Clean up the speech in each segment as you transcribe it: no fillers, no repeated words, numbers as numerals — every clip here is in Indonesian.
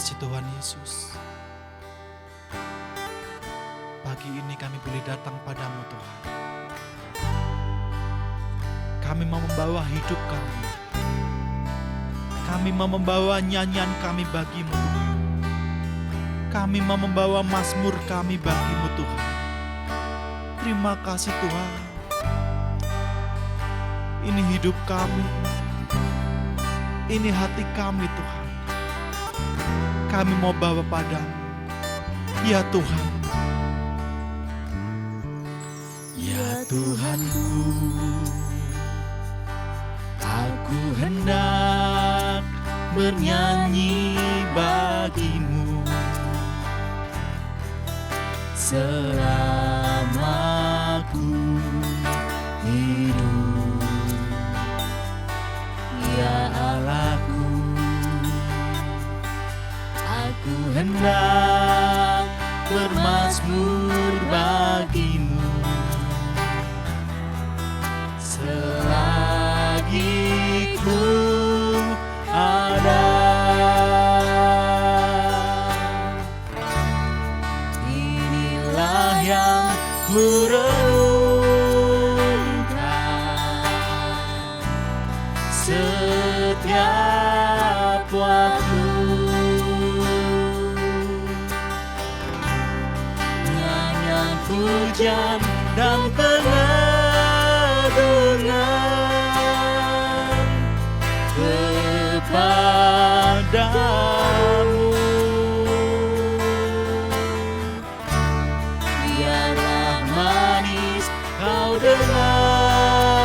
kasih Tuhan Yesus. Pagi ini kami boleh datang padamu Tuhan. Kami mau membawa hidup kami. Kami mau membawa nyanyian kami bagimu Tuhan. Kami mau membawa mazmur kami bagimu Tuhan. Terima kasih Tuhan. Ini hidup kami. Ini hati kami Tuhan. Kami mau bawa padamu. Ya Tuhan. Ya Tuhanku, aku hendak bernyanyi bagimu selama ku hidup. Ya Allahku, aku hendak bermazmur bagimu selagi ku ada. Inilah yang ku renungkan setiap waktu. Nyanyian pujian dan pengagungan kepadamu. Biarlah manis kau dengar,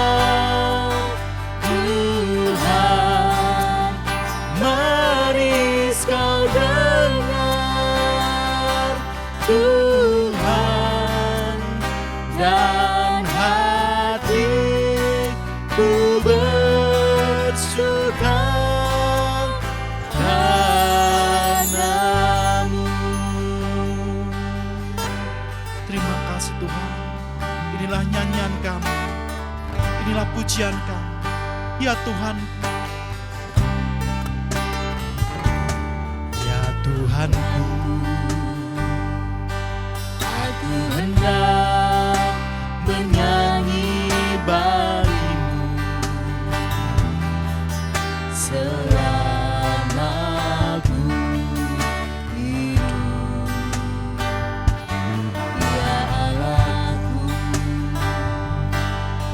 Tuhan, manis kau dengar, Tuhan, dan hatiku bersuka padamu. Terima kasih Tuhan. Inilah nyanyian kami. Inilah pujian kami. Ya Tuhan. Ya Tuhanku, aku hendak bernyanyi bagimu selama ku hidup. Ya Allahku,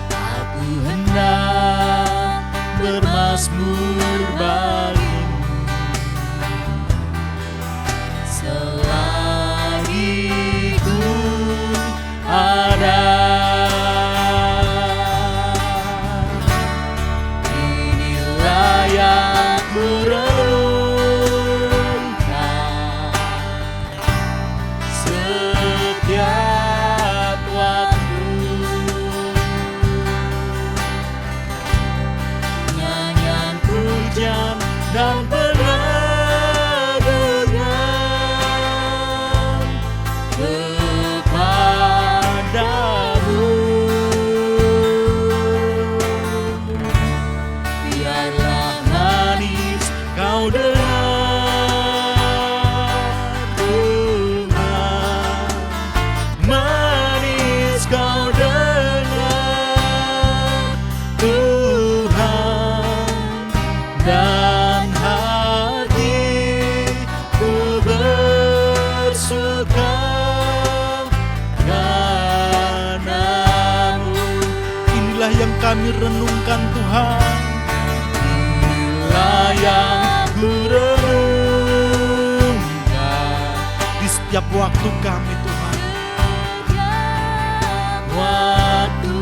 aku hendak bermazmur bagimu selagi ku ada. Inilah yang ku renungkan setiap waktu. Nyanyian pujian dan pengagungan kepadamu. Biarlah manis kau dengar, Tuhan, manis kau dengar, Tuhan, dan hatiku bersuka padamu. Inilah yang kami renungkan Tuhan. Inilah yang ku renungkan di setiap waktu kami Tuhan. Waktu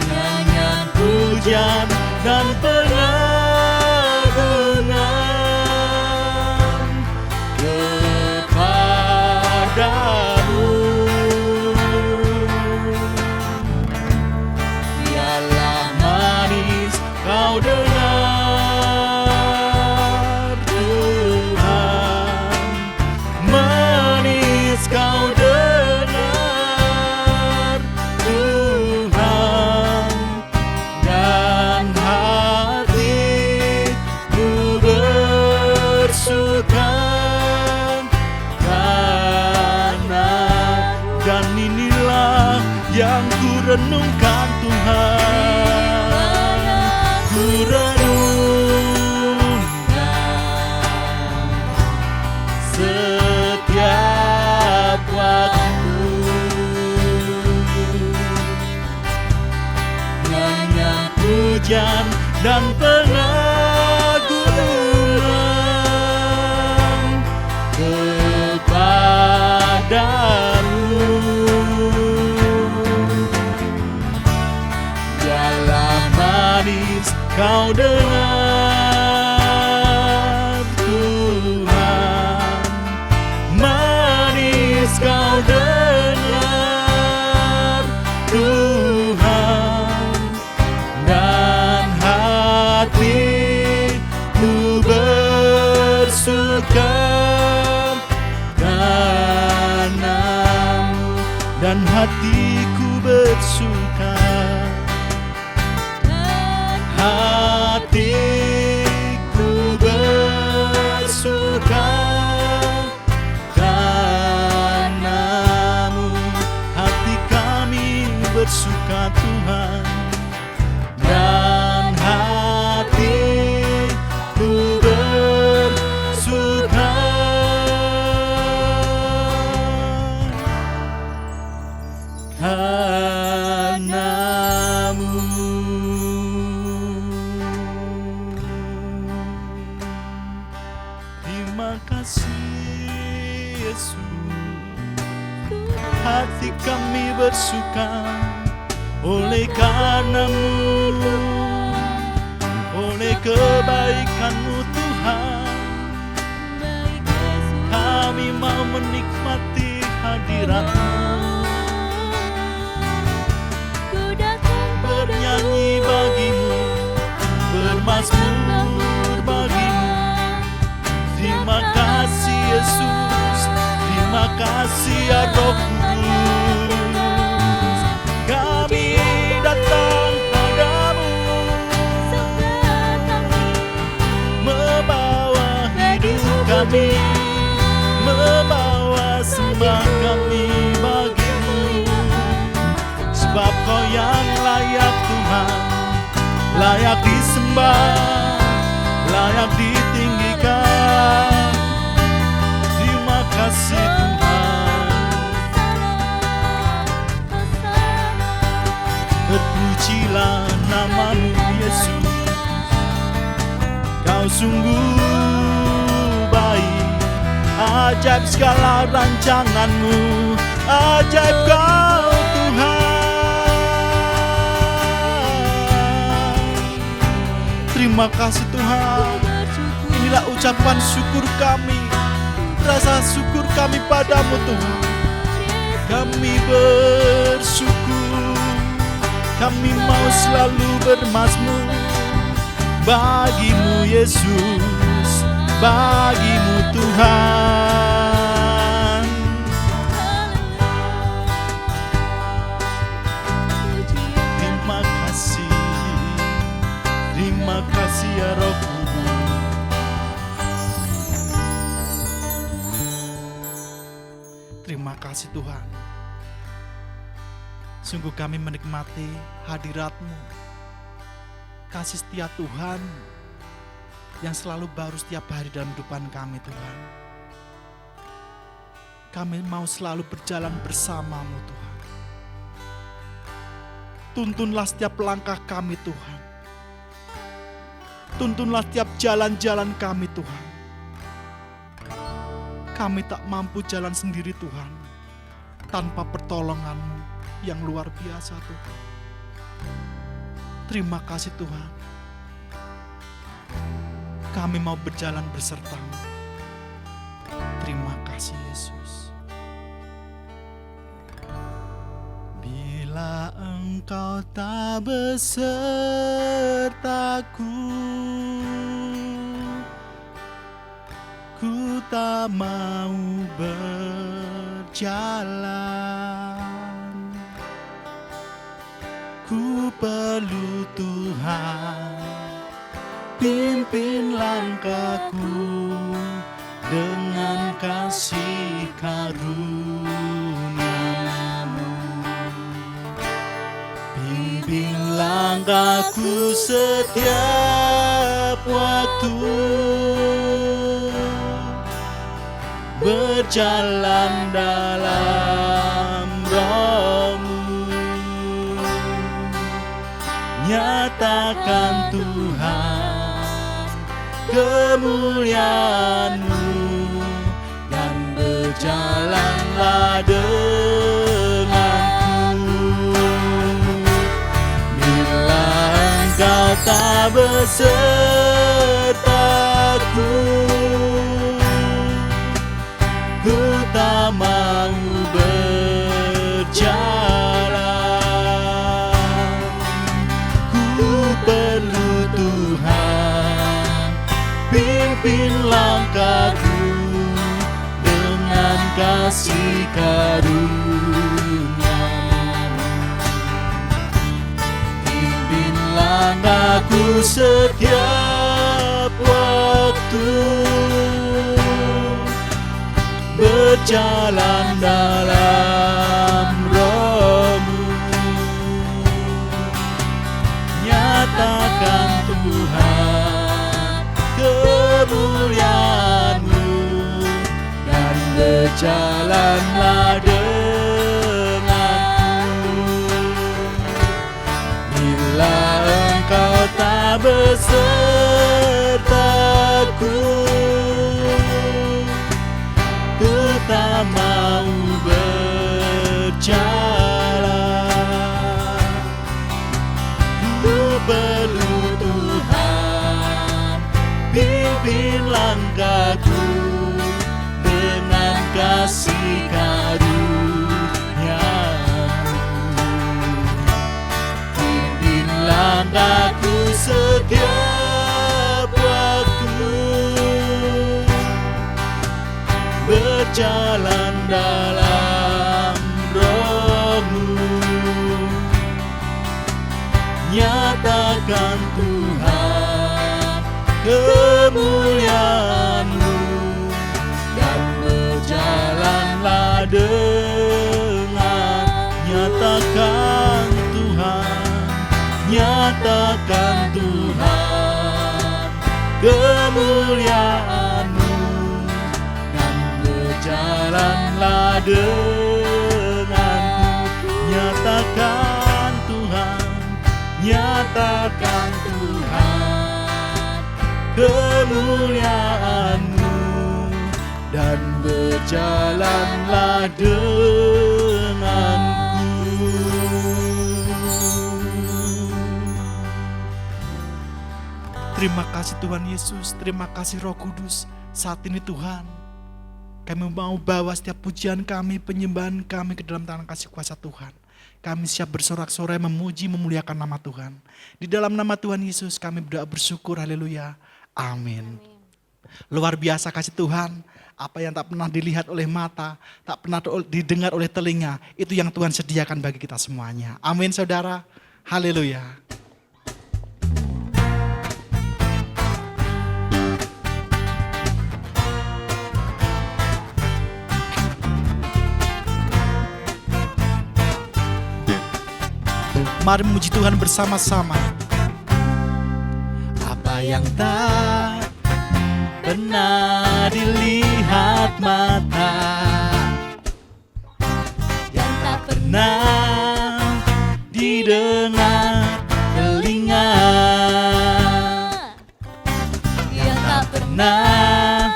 nyanyian pujian dan pengagungan kepadamu. Biarlah manis kau dengar, Tuhan, manis kau dengar, Tuhan, dan hati Dan inilah yang ku renungkan Tuhan, ku renungkan setiap waktu. Nyanyian pujian dan pengagungan kepadamu. Dalam manis kau dengar Tuhan, manis kau dengar Tuhan, dan hatiku bersuka karenamu, dan hatiku bersuka, hatiku bersuka karenamu. Hati kami bersuka Tuhan, dan hatiku bersuka karenamu. Terima kasih Yesus, hati kami bersuka oleh karena-Mu, oleh kebaikan-Mu Tuhan. Kami mau menikmati hadirat-Mu, bernyanyi bagi-Mu, bermazmur bagi-Mu. Terima kasih Yesus, terima kasih ya Roh Kudus. Kami datang padamu, membawa hidup kami, membawa sembah kami bagi-Mu. Sebab Kau yang layak Tuhan, layak disembah, layak ditinggikan. Terima kasih Tuhan, terpujilah nama-Mu Yesus. Kau sungguh baik, ajaib segala rancangan-Mu, ajaib Kau Tuhan. Terima kasih Tuhan, inilah ucapan syukur kami, rasa syukur kami padamu Tuhan. Kami bersyukur, kami mau selalu bermazmur bagi-Mu Yesus, bagi-Mu Tuhan. Terima kasih, terima kasih ya Roh Kudus. Terima kasih Tuhan, sungguh kami menikmati hadirat-Mu, kasih setia Tuhan yang selalu baru setiap hari dalam kehidupan kami Tuhan. Kami mau selalu berjalan bersama-Mu Tuhan. Tuntunlah setiap langkah kami Tuhan, tuntunlah setiap jalan-jalan kami Tuhan. Kami tak mampu jalan sendiri Tuhan, tanpa pertolongan-Mu yang luar biasa Tuhan. Terima kasih Tuhan, kami mau berjalan beserta-Mu. Terima kasih Yesus. Bila Engkau tak besertaku, ku tak mau berjalan. Ku perlu Tuhan, pimpin langkahku dengan kasih karunia-Mu. langkahku setiap waktu, berjalan dalam Roh-Mu. Nyatakan Tuhan kemuliaan-Mu, dan berjalanlah denganku. Bila Engkau tak besertaku, ku tak mau berjalan. Ku perlu Tuhan, pimpin langkahku dengan kasih karunia-Mu. Pimpin langkahku setiap waktu, berjalan dalam Roh-Mu. Nyatakan Tuhan kemuliaan-Mu, dan berjalanlah denganku. Bila Engkau tak besertaku, ku tak mau berjalan. Ku perlu Tuhan, pimpin langkahku dengan kasih karunia-Mu. Pimpin langkahku setiap waktu, berjalan dalam Roh-Mu. Nyatakan Tuhan kemuliaan-Mu, dan berjalanlah dengan. Nyatakan Tuhan, nyatakan Tuhan kemuliaan-Mu, dan berjalanlah denganku. Nyatakan Tuhan, nyatakan Tuhan kemuliaan-Mu, dan berjalanlah denganku. Terima kasih Tuhan Yesus, terima kasih Roh Kudus. Saat ini Tuhan, kami mau bawa setiap pujian kami, penyembahan kami ke dalam tangan kasih kuasa Tuhan. Kami siap bersorak-sorai memuji, memuliakan nama Tuhan. Di dalam nama Tuhan Yesus kami berdoa bersyukur, haleluya, amin. Luar biasa kasih Tuhan, apa yang tak pernah dilihat oleh mata, tak pernah didengar oleh telinga, itu yang Tuhan sediakan bagi kita semuanya. Amin saudara, haleluya. Mari memuji Tuhan bersama-sama. Apa yang tak pernah dilihat mata, yang tak pernah didengar telinga, yang tak pernah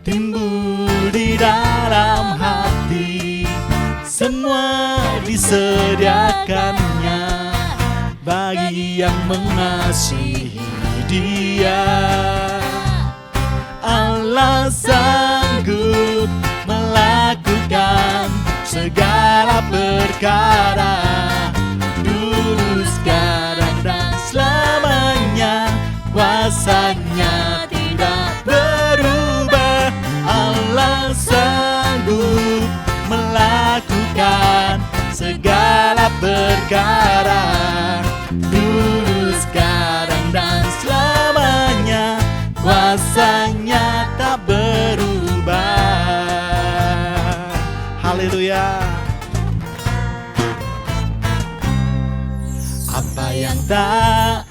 timbul di dalam hati, semua disediakannya bagi yang mengasihi Dia. Allah sanggup melakukan segala perkara, dulu, sekarang, dan selamanya. Kuasa-Nya tidak berubah. Allah sanggup melakukan segala perkara, dulu, sekarang, dan selamanya. Kuasa-Nya tak berubah. Haleluya. apa yang tak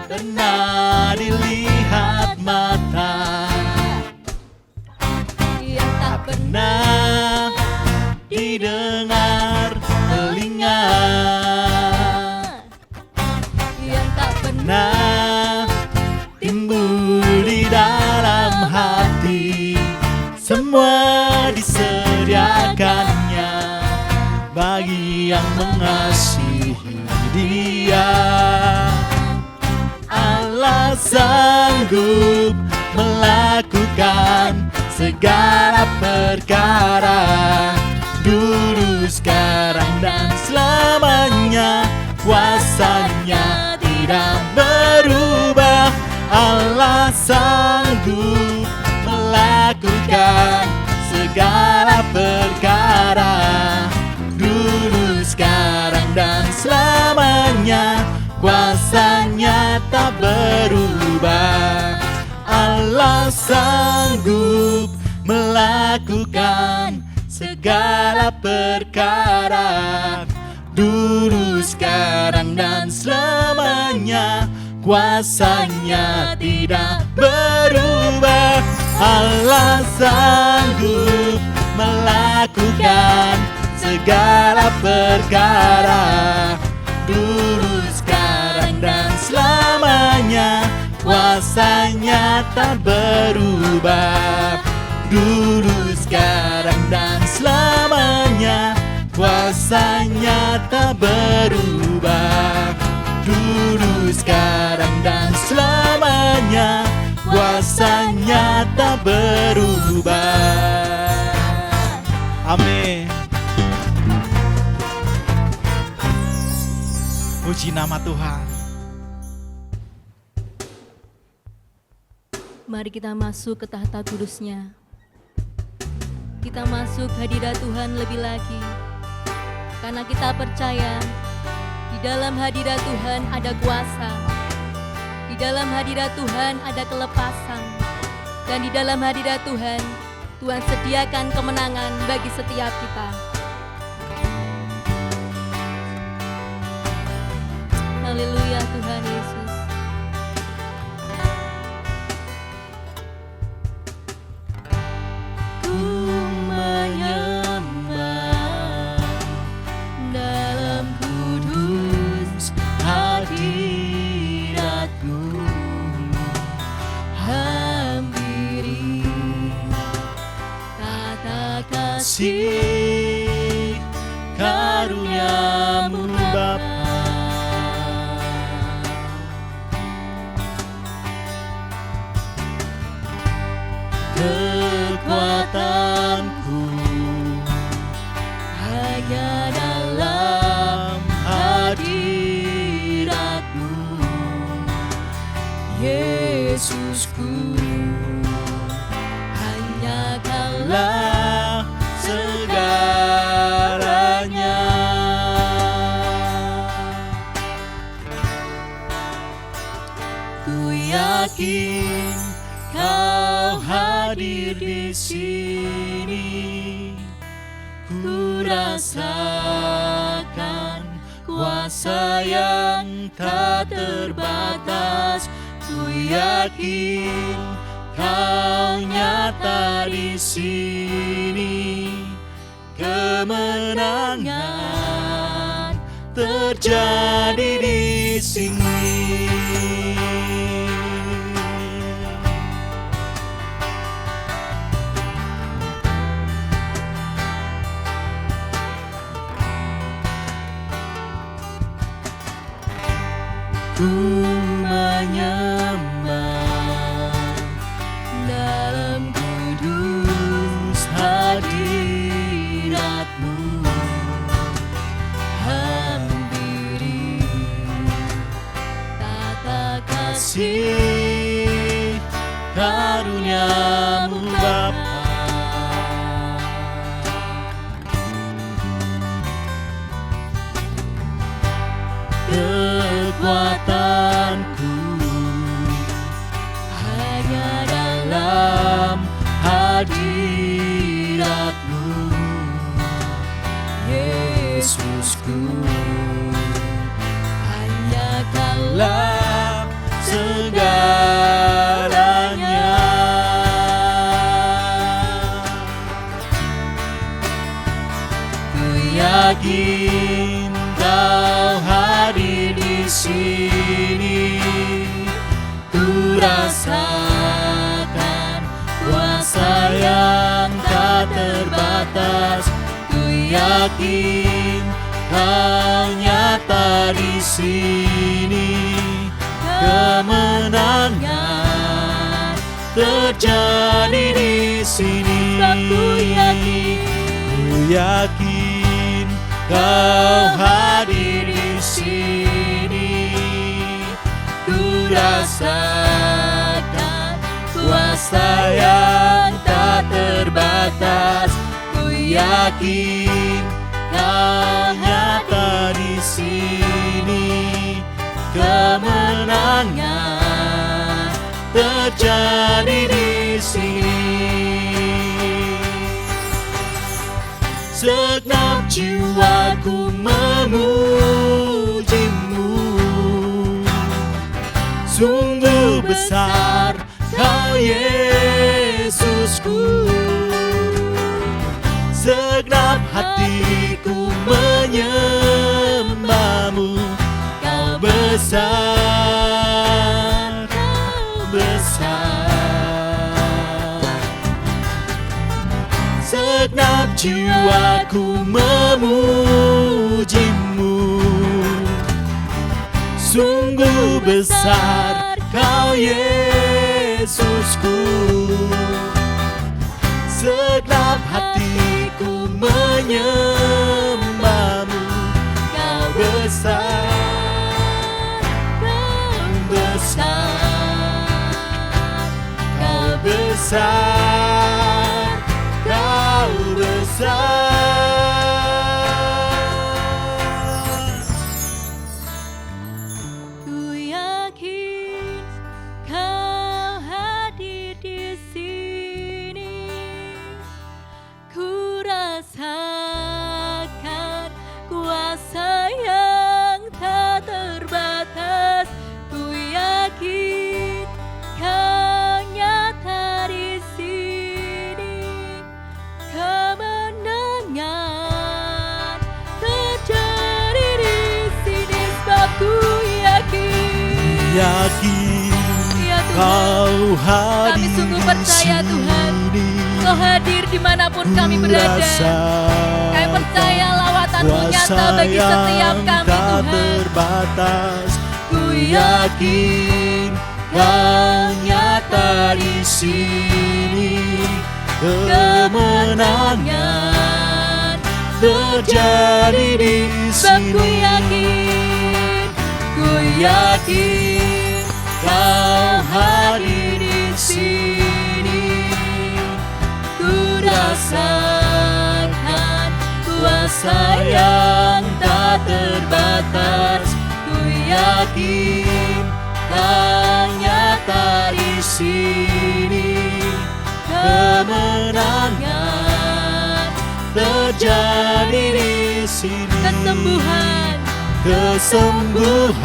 pernah dilihat mata, yang tak pernah didengar telinga, yang tak pernah nah timbul di dalam hati, semua disediakannya bagi yang mengasihi Dia. Allah sanggup melakukan segala perkara, dulu, sekarang, dan selamanya. Kuasanya tidak berubah. Allah sanggup melakukan segala perkara, dulu, sekarang, dan selamanya. Kuasanya tak berubah. Allah sanggup melakukan segala perkara, dulu, sekarang, dan selamanya. Kuasanya tidak berubah. Allah sanggup melakukan segala perkara, dulu, sekarang, dan selamanya. Kuasanya tak berubah, dulu, sekarang, dan selamanya. Kuasanya tak berubah, dulu, sekarang, dan selamanya. Kuasanya tak berubah. Amin. Puji nama Tuhan. Mari kita masuk ke tahta kudus-Nya. Kita masuk hadirat Tuhan lebih lagi, karena kita percaya di dalam hadirat Tuhan ada kuasa, di dalam hadirat Tuhan ada kelepasan, dan di dalam hadirat Tuhan, Tuhan sediakan kemenangan bagi setiap kita. Haleluya Tuhan Yesus. Kasih karuniamu Bapa, kekuatanku hanya dalam hadirat-Mu, Yesusku. Hanya Kaulah segalanya. Ku yakin Kau hadir di sini. Ku rasakan kuasa yang tak terbatas. Ku yakin Kau nyata di sini. Kemenangan terjadi di sini. Ku menyembah dalam kudus hadirat-Mu, hampiri tata kasih karunia-Mu Bapa. Kekuatanku hanya dalam hadirat-Mu, Yesusku. dalam segalanya. Ku yakin Kau hadir di sini, ku rasakan kuasa yang tak terbatas. Ku yakin Kau nyata di sini, kemenangan terjadi di sini. Ku yakin Kau hadir di sini, ku rasakan kuasa yang tak terbatas. Ku yakin Kau nyata di sini, kemenangan terjadi di sini. Segenap jiwaku memuji-Mu, sungguh besar Kau Yesusku. Segenap hatiku menyembah-Mu, Kau besar, Kau besar. Segenap jiwaku memuji-Mu, sungguh besar Kau Yesusku. Segenap hatiku menyembah-Mu, Kau besar, Kau besar, Kau besar, Kau besar. Ku yakin Kau hadir di sini, ku rasakan kuasa yang tak terbatas. Ku yakin Kau nyata di sini, kemenangan terjadi di sini. Sebab ku yakin, Yakin ya Tuhan, Kau hadir kami sungguh percaya di Tuhan, sini. Kau hadir dimanapun kami berada. Kami percaya lawatan-Mu nyata bagi setiap kami Tuhan. terbatas. Ku yakin Kau nyata di sini, kemenangan terjadi di Sebab ku sini. Yakin Kau hadir di sini, ku rasakan kuasa yang tak terbatas. Ku yakin Kau nyata di sini, kemenangan terjadi di sini. Kesembuhan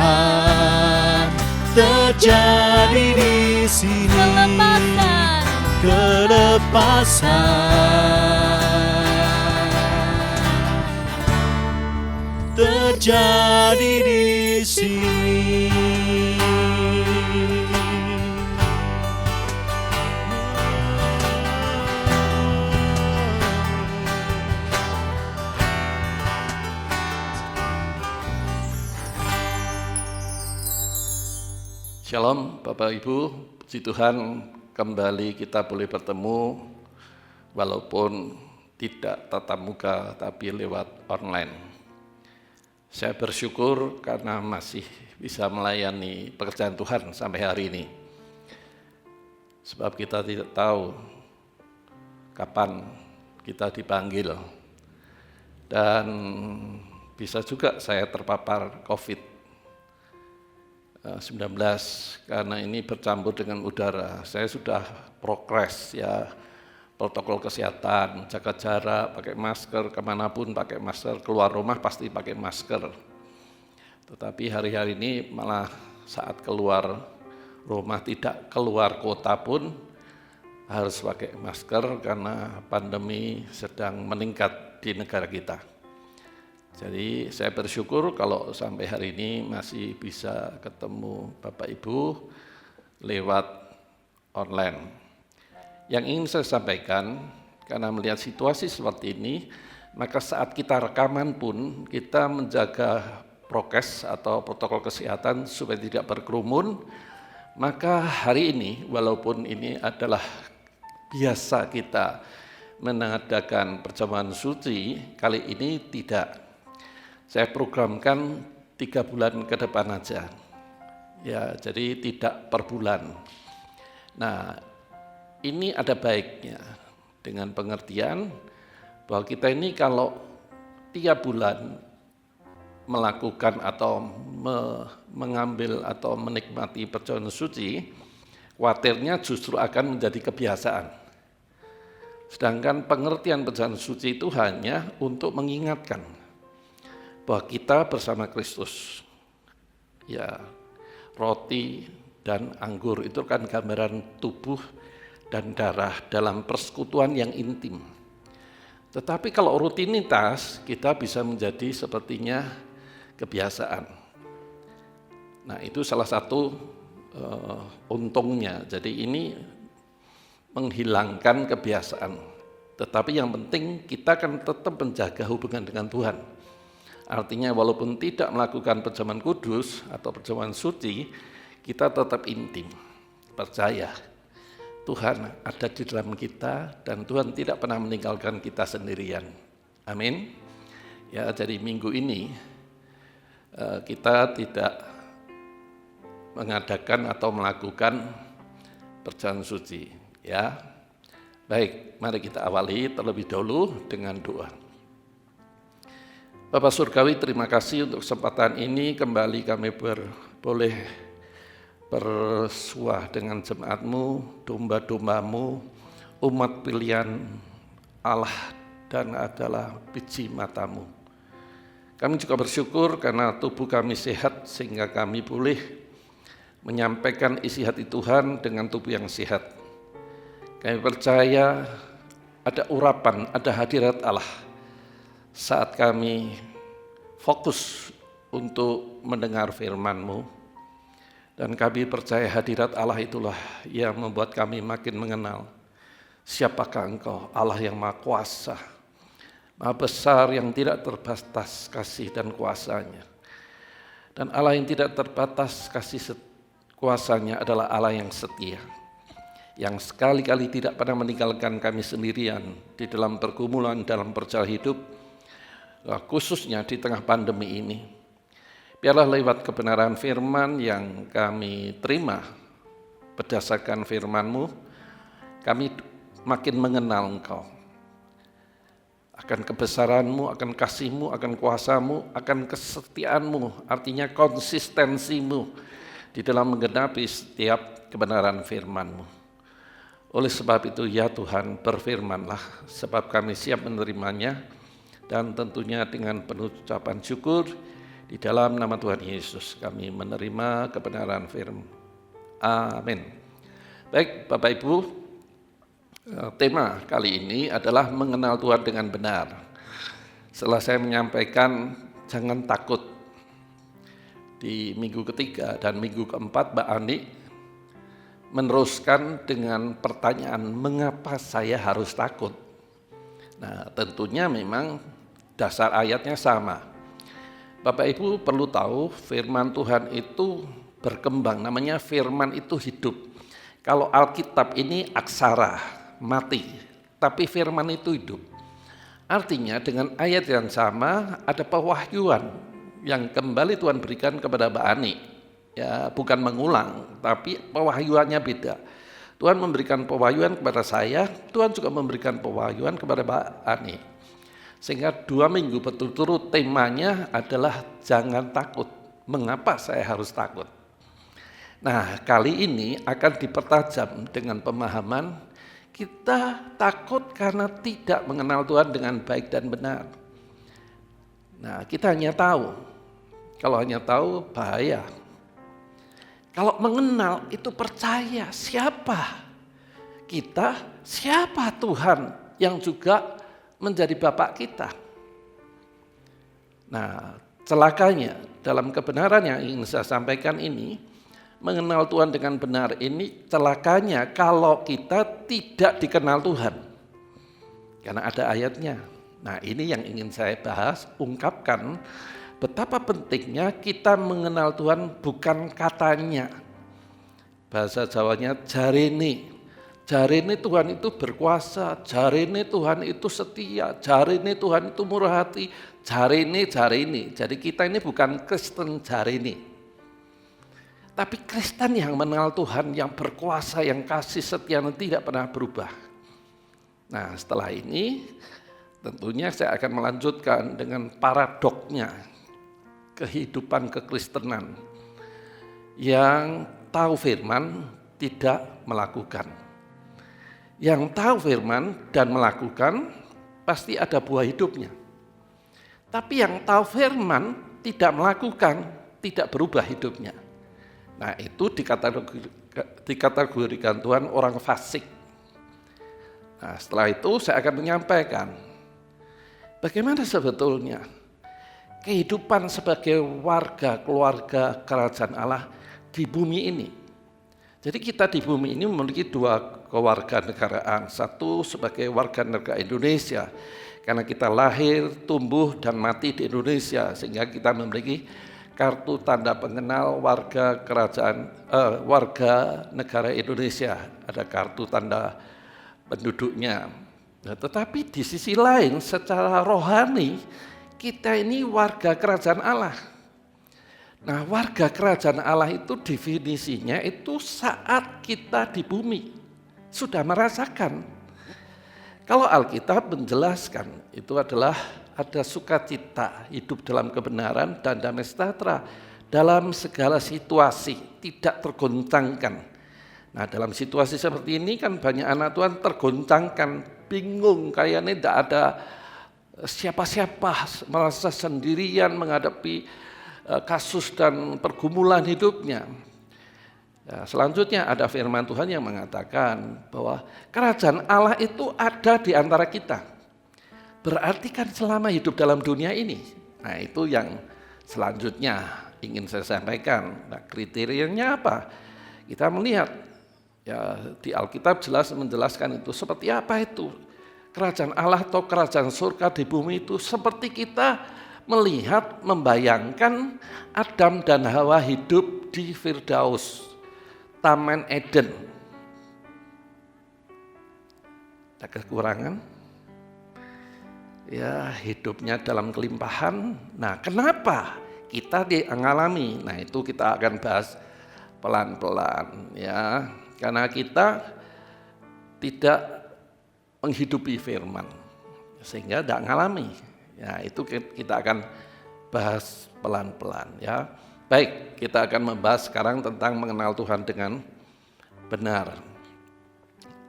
terjadi di sini. Kelepasan terjadi di sini. Shalom Bapak Ibu, puji Tuhan kembali kita boleh bertemu walaupun tidak tatap muka tapi lewat online. Saya bersyukur karena masih bisa melayani pekerjaan Tuhan sampai hari ini. Sebab kita tidak tahu kapan kita dipanggil. Dan bisa juga saya terpapar COVID-19 karena ini bercampur dengan udara. Saya sudah progres ya, protokol kesehatan, jaga jarak, pakai masker, kemanapun pakai masker, keluar rumah pasti pakai masker. Tetapi hari-hari ini malah saat keluar rumah, tidak keluar kota pun harus pakai masker karena pandemi sedang meningkat di negara kita. Jadi saya bersyukur kalau sampai hari ini masih bisa ketemu Bapak Ibu lewat online. Yang ingin saya sampaikan, karena melihat situasi seperti ini, maka saat kita rekaman pun kita menjaga prokes atau protokol kesehatan supaya tidak berkerumun. Maka hari ini, walaupun ini adalah biasa kita mengadakan perjamuan suci, kali ini tidak. Saya programkan 3 bulan ke depan aja. Ya, jadi tidak per bulan. Nah, ini ada baiknya dengan pengertian bahwa kita ini kalau 3 bulan melakukan atau mengambil atau menikmati perjamuan suci, khawatirnya justru akan menjadi kebiasaan. Sedangkan pengertian perjamuan suci itu hanya untuk mengingatkan bahwa kita bersama Kristus. Ya, roti dan anggur itu kan gambaran tubuh dan darah dalam persekutuan yang intim. Tetapi kalau rutinitas, kita bisa menjadi sepertinya kebiasaan. Nah, itu salah satu untungnya. Jadi ini menghilangkan kebiasaan. Tetapi yang penting kita akan tetap menjaga hubungan dengan Tuhan. Artinya walaupun tidak melakukan perjamuan kudus atau perjamuan suci, kita tetap intim, percaya Tuhan ada di dalam kita dan Tuhan tidak pernah meninggalkan kita sendirian. Amin. Ya, jadi minggu ini kita tidak mengadakan atau melakukan perjamuan suci. Ya, baik, mari kita awali terlebih dahulu dengan doa. Bapak Surgawi, terima kasih untuk kesempatan ini. Kembali kami boleh bersuah dengan jemaat-Mu, domba-domba-Mu, umat pilihan Allah dan adalah biji mata-Mu. Kami juga bersyukur karena tubuh kami sehat sehingga kami boleh menyampaikan isi hati Tuhan dengan tubuh yang sehat. Kami percaya ada urapan, ada hadirat Allah saat kami fokus untuk mendengar firman-Mu. Dan kami percaya hadirat Allah itulah yang membuat kami makin mengenal siapakah Engkau, Allah yang Maha Kuasa, Maha Besar yang tidak terbatas kasih dan kuasanya. Dan Allah yang tidak terbatas kasih kuasanya adalah Allah yang setia, yang sekali-kali tidak pernah meninggalkan kami sendirian di dalam pergumulan dalam perjalanan hidup, khususnya di tengah pandemi ini. Biarlah lewat kebenaran firman yang kami terima berdasarkan firman-Mu, kami makin mengenal Engkau, akan kebesaran-Mu, akan kasih-Mu, akan kuasa-Mu, akan kesetiaan-Mu, artinya konsistensi-Mu di dalam menggenapi setiap kebenaran firman-Mu. Oleh sebab itu ya Tuhan, berfirmanlah sebab kami siap menerimanya dan tentunya dengan penuh ucapan syukur di dalam nama Tuhan Yesus kami menerima kebenaran firman. Amin. Baik Bapak Ibu, tema kali ini adalah mengenal Tuhan dengan benar. Setelah saya menyampaikan jangan takut di minggu ketiga dan minggu keempat, Mbak Ani meneruskan dengan pertanyaan, mengapa saya harus takut? Nah, tentunya memang dasar ayatnya sama. Bapak Ibu perlu tahu firman Tuhan itu berkembang, namanya firman itu hidup. Kalau Alkitab ini aksara, mati, tapi firman itu hidup. Artinya dengan ayat yang sama ada pewahyuan yang kembali Tuhan berikan kepada Mbak Ani. Ya, bukan mengulang, tapi pewahyuannya beda. Tuhan memberikan pewahyuan kepada saya, Tuhan juga memberikan pewahyuan kepada Mbak Ani. Sehingga 2 minggu berturut-turut temanya adalah jangan takut. Mengapa saya harus takut? Nah, kali ini akan dipertajam dengan pemahaman kita takut karena tidak mengenal Tuhan dengan baik dan benar. Nah, kita hanya tahu. Kalau hanya tahu, bahaya. Kalau mengenal itu percaya siapa kita, siapa Tuhan yang juga menjadi Bapa kita. Nah, celakanya dalam kebenaran yang ingin saya sampaikan ini, mengenal Tuhan dengan benar ini celakanya kalau kita tidak dikenal Tuhan. Karena ada ayatnya. Nah, ini yang ingin saya bahas, ungkapkan betapa pentingnya kita mengenal Tuhan bukan katanya. Bahasa Jawanya jarene. Jarene Tuhan itu berkuasa, jarene Tuhan itu setia, jarene Tuhan itu murah hati, jarene. Jadi kita ini bukan Kristen jarene. Tapi Kristen yang mengenal Tuhan, yang berkuasa, yang kasih setia, yang tidak pernah berubah. Nah, setelah ini tentunya saya akan melanjutkan dengan paradoknya kehidupan kekristenan yang tahu firman tidak melakukan. Yang tahu firman dan melakukan pasti ada buah hidupnya. Tapi yang tahu firman tidak melakukan, tidak berubah hidupnya. Nah, itu dikategorikan Tuhan orang fasik. Nah, setelah itu saya akan menyampaikan bagaimana sebetulnya kehidupan sebagai warga keluarga kerajaan Allah di bumi ini. Jadi kita di bumi ini memiliki dua kewarganegaraan. Satu sebagai warga negara Indonesia, karena kita lahir, tumbuh, dan mati di Indonesia, sehingga kita memiliki kartu tanda pengenal warga negara Indonesia. Ada kartu tanda penduduknya. Nah, tetapi di sisi lain secara rohani kita ini warga kerajaan Allah. Nah, warga kerajaan Allah itu definisinya itu saat kita di bumi sudah merasakan. Kalau Alkitab menjelaskan itu adalah ada sukacita, hidup dalam kebenaran dan damai sejahtera dalam segala situasi, tidak tergoncangkan. Nah, dalam situasi seperti ini kan banyak anak Tuhan tergoncangkan, bingung, kayaknya tidak ada siapa-siapa, merasa sendirian menghadapi kasus dan pergumulan hidupnya. Ya, selanjutnya ada firman Tuhan yang mengatakan bahwa kerajaan Allah itu ada di antara kita. Berarti kan selama hidup dalam dunia ini. Nah, itu yang selanjutnya ingin saya sampaikan. Nah, kriterianya apa? Kita melihat ya di Alkitab jelas menjelaskan itu seperti apa itu. Kerajaan Allah atau kerajaan surga di bumi itu seperti kita melihat, membayangkan Adam dan Hawa hidup di Firdaus, Taman Eden. Ada kekurangan? Ya, hidupnya dalam kelimpahan. Nah, kenapa kita mengalami? Nah, itu kita akan bahas pelan-pelan ya. Karena kita tidak menghidupi firman, sehingga tidak mengalami. Ya, itu kita akan bahas pelan-pelan ya. Baik, kita akan membahas sekarang tentang mengenal Tuhan dengan benar.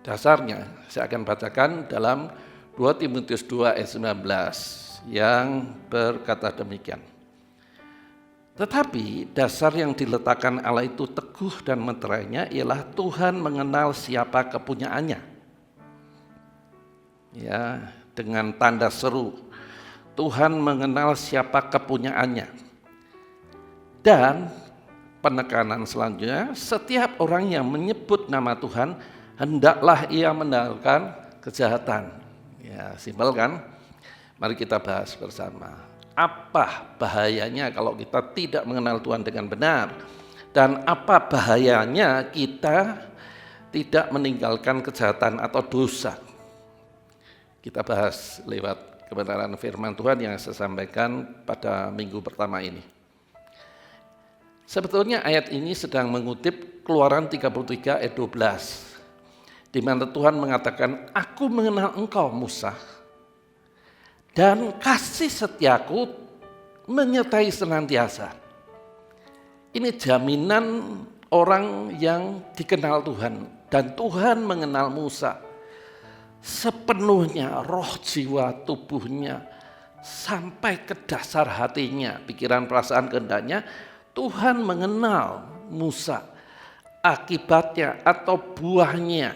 Dasarnya saya akan bacakan dalam 2 Timotius 2 ayat 19 yang berkata demikian. Tetapi dasar yang diletakkan Allah itu teguh dan meterainya ialah Tuhan mengenal siapa kepunyaannya. Ya, dengan tanda seru. Tuhan mengenal siapa kepunyaannya. Dan penekanan selanjutnya, setiap orang yang menyebut nama Tuhan hendaklah ia meninggalkan kejahatan. Ya, simpel kan? Mari kita bahas bersama. Apa bahayanya kalau kita tidak mengenal Tuhan dengan benar? Dan apa bahayanya kita tidak meninggalkan kejahatan atau dosa? Kita bahas lewat kebenaran firman Tuhan yang saya sampaikan pada minggu pertama ini. Sebetulnya ayat ini sedang mengutip Keluaran 33 ayat 12. Di mana Tuhan mengatakan, aku mengenal engkau Musa, dan kasih setiaku menyertai senantiasa. Ini jaminan orang yang dikenal Tuhan. Dan Tuhan mengenal Musa sepenuhnya, roh, jiwa, tubuhnya, sampai ke dasar hatinya, pikiran, perasaan, kehendaknya. Tuhan mengenal Musa akibatnya atau buahnya,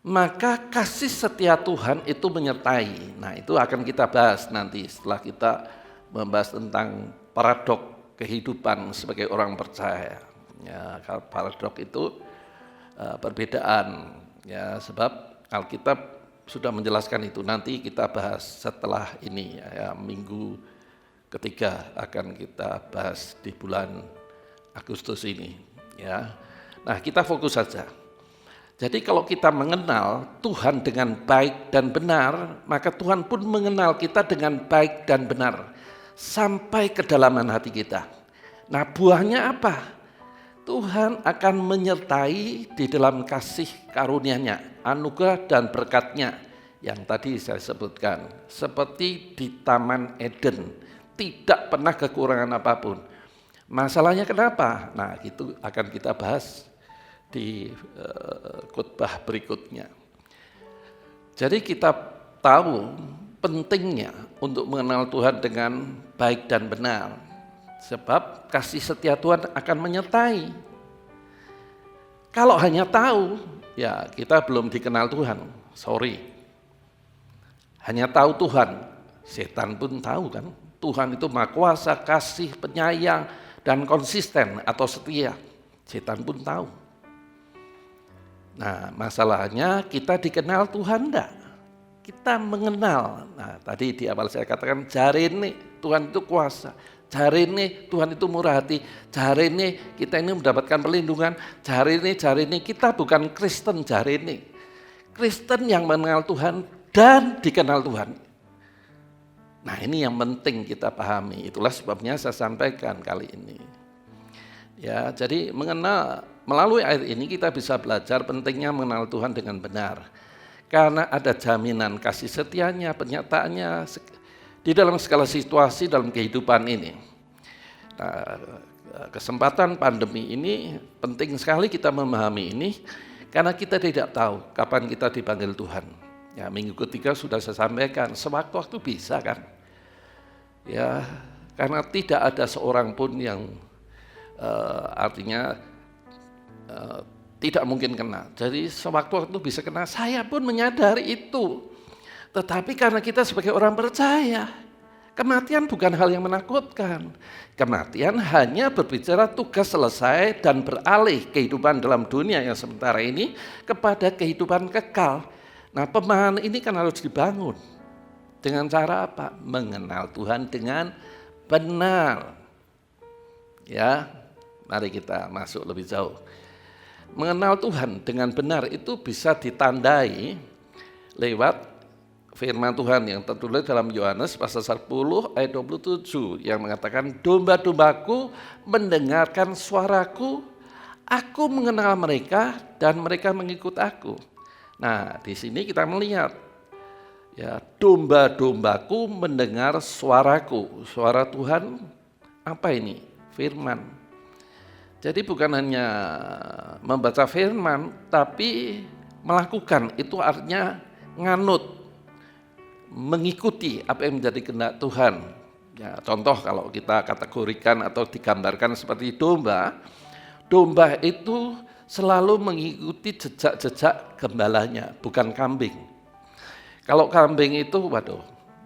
maka kasih setia Tuhan itu menyertai. Nah, itu akan kita bahas nanti setelah kita membahas tentang paradok kehidupan sebagai orang percaya. Ya, paradok itu perbedaan, ya, sebab Alkitab sudah menjelaskan itu. Nanti kita bahas setelah ini, ya, minggu ketiga akan kita bahas di bulan Agustus ini. Ya, nah kita fokus saja. Jadi kalau kita mengenal Tuhan dengan baik dan benar, maka Tuhan pun mengenal kita dengan baik dan benar sampai kedalaman hati kita. Nah, buahnya apa? Tuhan akan menyertai di dalam kasih karunia-Nya, anugerah dan berkat-Nya yang tadi saya sebutkan, seperti di Taman Eden, tidak pernah kekurangan apapun. Masalahnya kenapa? Nah, itu akan kita bahas di khotbah berikutnya. Jadi kita tahu pentingnya untuk mengenal Tuhan dengan baik dan benar, sebab kasih setia Tuhan akan menyertai. Kalau hanya tahu, ya kita belum dikenal Tuhan, sorry. Hanya tahu Tuhan, setan pun tahu kan, Tuhan itu Maha Kuasa, kasih, penyayang, dan konsisten atau setia. Setan pun tahu. Nah, masalahnya kita dikenal Tuhan enggak? Kita mengenal. Nah, tadi di awal saya katakan jarene Tuhan itu kuasa. Jarene Tuhan itu murah hati. Jarene kita ini mendapatkan perlindungan. Jarene kita bukan Kristen jarene. Kristen yang mengenal Tuhan dan dikenal Tuhan. Nah, ini yang penting kita pahami. Itulah sebabnya saya sampaikan kali ini. Ya, jadi melalui ayat ini kita bisa belajar pentingnya mengenal Tuhan dengan benar. Karena ada jaminan kasih setianya, penyertaannya di dalam segala situasi dalam kehidupan ini. Nah, kesempatan pandemi ini penting sekali kita memahami ini, karena kita tidak tahu kapan kita dipanggil Tuhan. Ya, minggu ketiga sudah saya sampaikan, sewaktu-waktu bisa kan. Ya, karena tidak ada seorang pun yang artinya tidak mungkin kena. Jadi sewaktu-waktu bisa kena, saya pun menyadari itu. Tetapi karena kita sebagai orang percaya, kematian bukan hal yang menakutkan. Kematian hanya berbicara tugas selesai dan beralih kehidupan dalam dunia yang sementara ini kepada kehidupan kekal. Nah, pemahaman ini kan harus dibangun. Dengan cara apa? Mengenal Tuhan dengan benar. Ya, mari kita masuk lebih jauh. Mengenal Tuhan dengan benar itu bisa ditandai lewat firman Tuhan yang tertulis dalam Yohanes pasal 10 ayat 27 yang mengatakan, domba-dombaku mendengarkan suaraku, aku mengenal mereka dan mereka mengikut aku. Nah, di sini kita melihat, ya, domba-dombaku mendengar suaraku. Suara Tuhan apa ini? Firman. Jadi bukan hanya membaca firman, tapi melakukan. Itu artinya nganut, mengikuti apa yang menjadi kehendak Tuhan. Ya, contoh kalau kita kategorikan atau digambarkan seperti domba, domba itu selalu mengikuti jejak-jejak gembalanya, bukan kambing. Kalau kambing itu, waduh,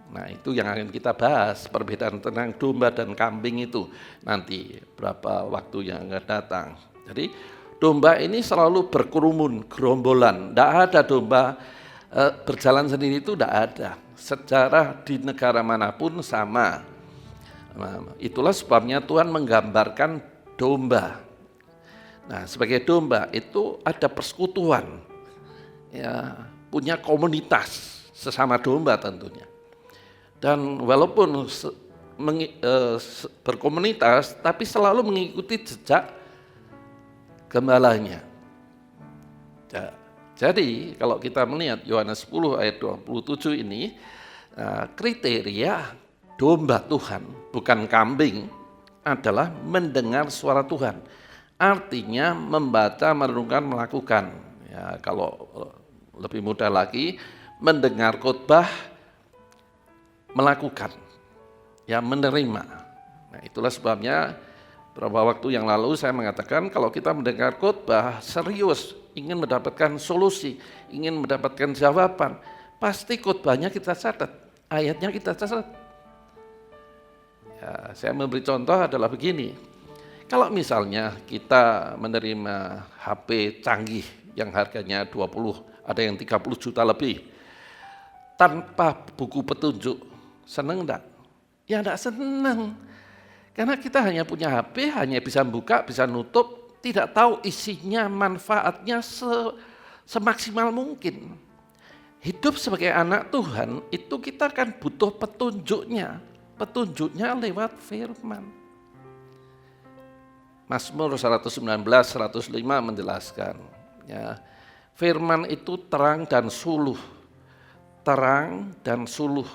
nah itu yang akan kita bahas, perbedaan tentang domba dan kambing itu nanti berapa waktu yang akan datang. Jadi domba ini selalu berkerumun, gerombolan, tidak ada domba berjalan sendiri, itu tidak ada. Sejarah di negara manapun sama. Nah, itulah sebabnya Tuhan menggambarkan domba. Nah, sebagai domba itu ada persekutuan, ya, punya komunitas sesama domba tentunya. Dan walaupun berkomunitas, tapi selalu mengikuti jejak gembalanya. Jadi kalau kita melihat Yohanes 10 ayat 27 ini, kriteria domba Tuhan, bukan kambing, adalah mendengar suara Tuhan. Artinya membaca, merenungkan, melakukan. Ya, kalau lebih mudah lagi, mendengar khotbah, melakukan, ya, menerima. Nah, itulah sebabnya Beberapa waktu yang lalu saya mengatakan kalau kita mendengar khotbah serius, ingin mendapatkan solusi, ingin mendapatkan jawaban, pasti khotbahnya kita catat, ayatnya kita catat. Ya, saya memberi contoh adalah begini, kalau misalnya kita menerima HP canggih yang harganya 20, ada yang 30 juta lebih, tanpa buku petunjuk, seneng enggak? Ya enggak seneng. Karena kita hanya punya HP, hanya bisa buka, bisa nutup, tidak tahu isinya, manfaatnya semaksimal mungkin. Hidup sebagai anak Tuhan itu kita kan butuh petunjuknya. Petunjuknya lewat firman. Mazmur 119, 105 menjelaskan. Ya, firman itu terang dan suluh. Terang dan suluh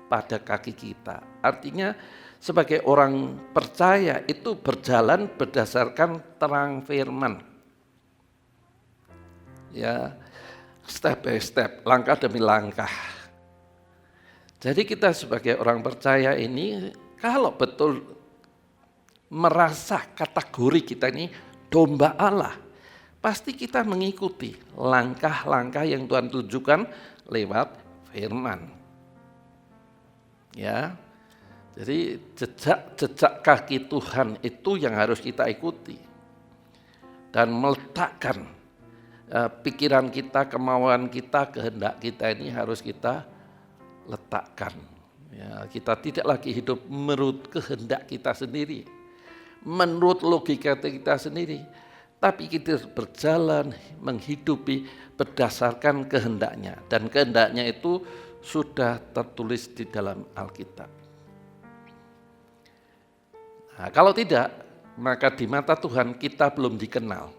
pada kaki kita. Artinya sebagai orang percaya itu berjalan berdasarkan terang firman. Ya, step by step, langkah demi langkah. Jadi kita sebagai orang percaya ini kalau betul merasa kategori kita ini domba Allah, pasti kita mengikuti langkah-langkah yang Tuhan tunjukkan lewat firman. Ya. Jadi jejak kaki Tuhan itu yang harus kita ikuti dan meletakkan pikiran kita, kemauan kita, kehendak kita ini harus kita letakkan. Ya, kita tidak lagi hidup menurut kehendak kita sendiri, menurut logika kita sendiri, tapi kita berjalan menghidupi berdasarkan kehendaknya, dan kehendaknya itu sudah tertulis di dalam Alkitab. Nah, kalau tidak, maka di mata Tuhan kita belum dikenal.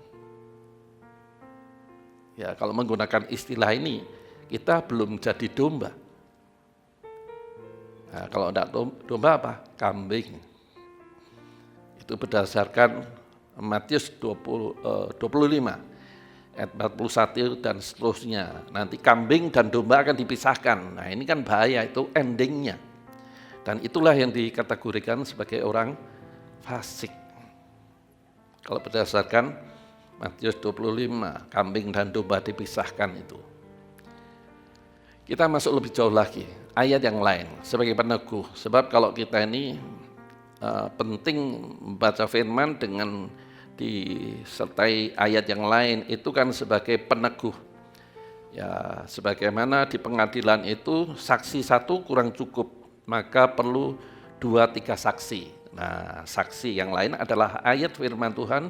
Ya, kalau menggunakan istilah ini, kita belum jadi domba. Nah, kalau tidak domba apa? Kambing. Itu berdasarkan Matius 25, ayat 41 dan seterusnya. Nanti kambing dan domba akan dipisahkan. Nah, ini kan bahaya, itu endingnya. Dan itulah yang dikategorikan sebagai orang fasik. Kalau berdasarkan Matius 25, kambing dan domba dipisahkan itu. Kita masuk lebih jauh lagi, ayat yang lain sebagai peneguh. Sebab kalau kita ini penting membaca firman dengan disertai ayat yang lain, itu kan sebagai peneguh. Ya, sebagaimana di pengadilan itu saksi satu kurang cukup, maka perlu 2-3 saksi. Nah, saksi yang lain adalah ayat firman Tuhan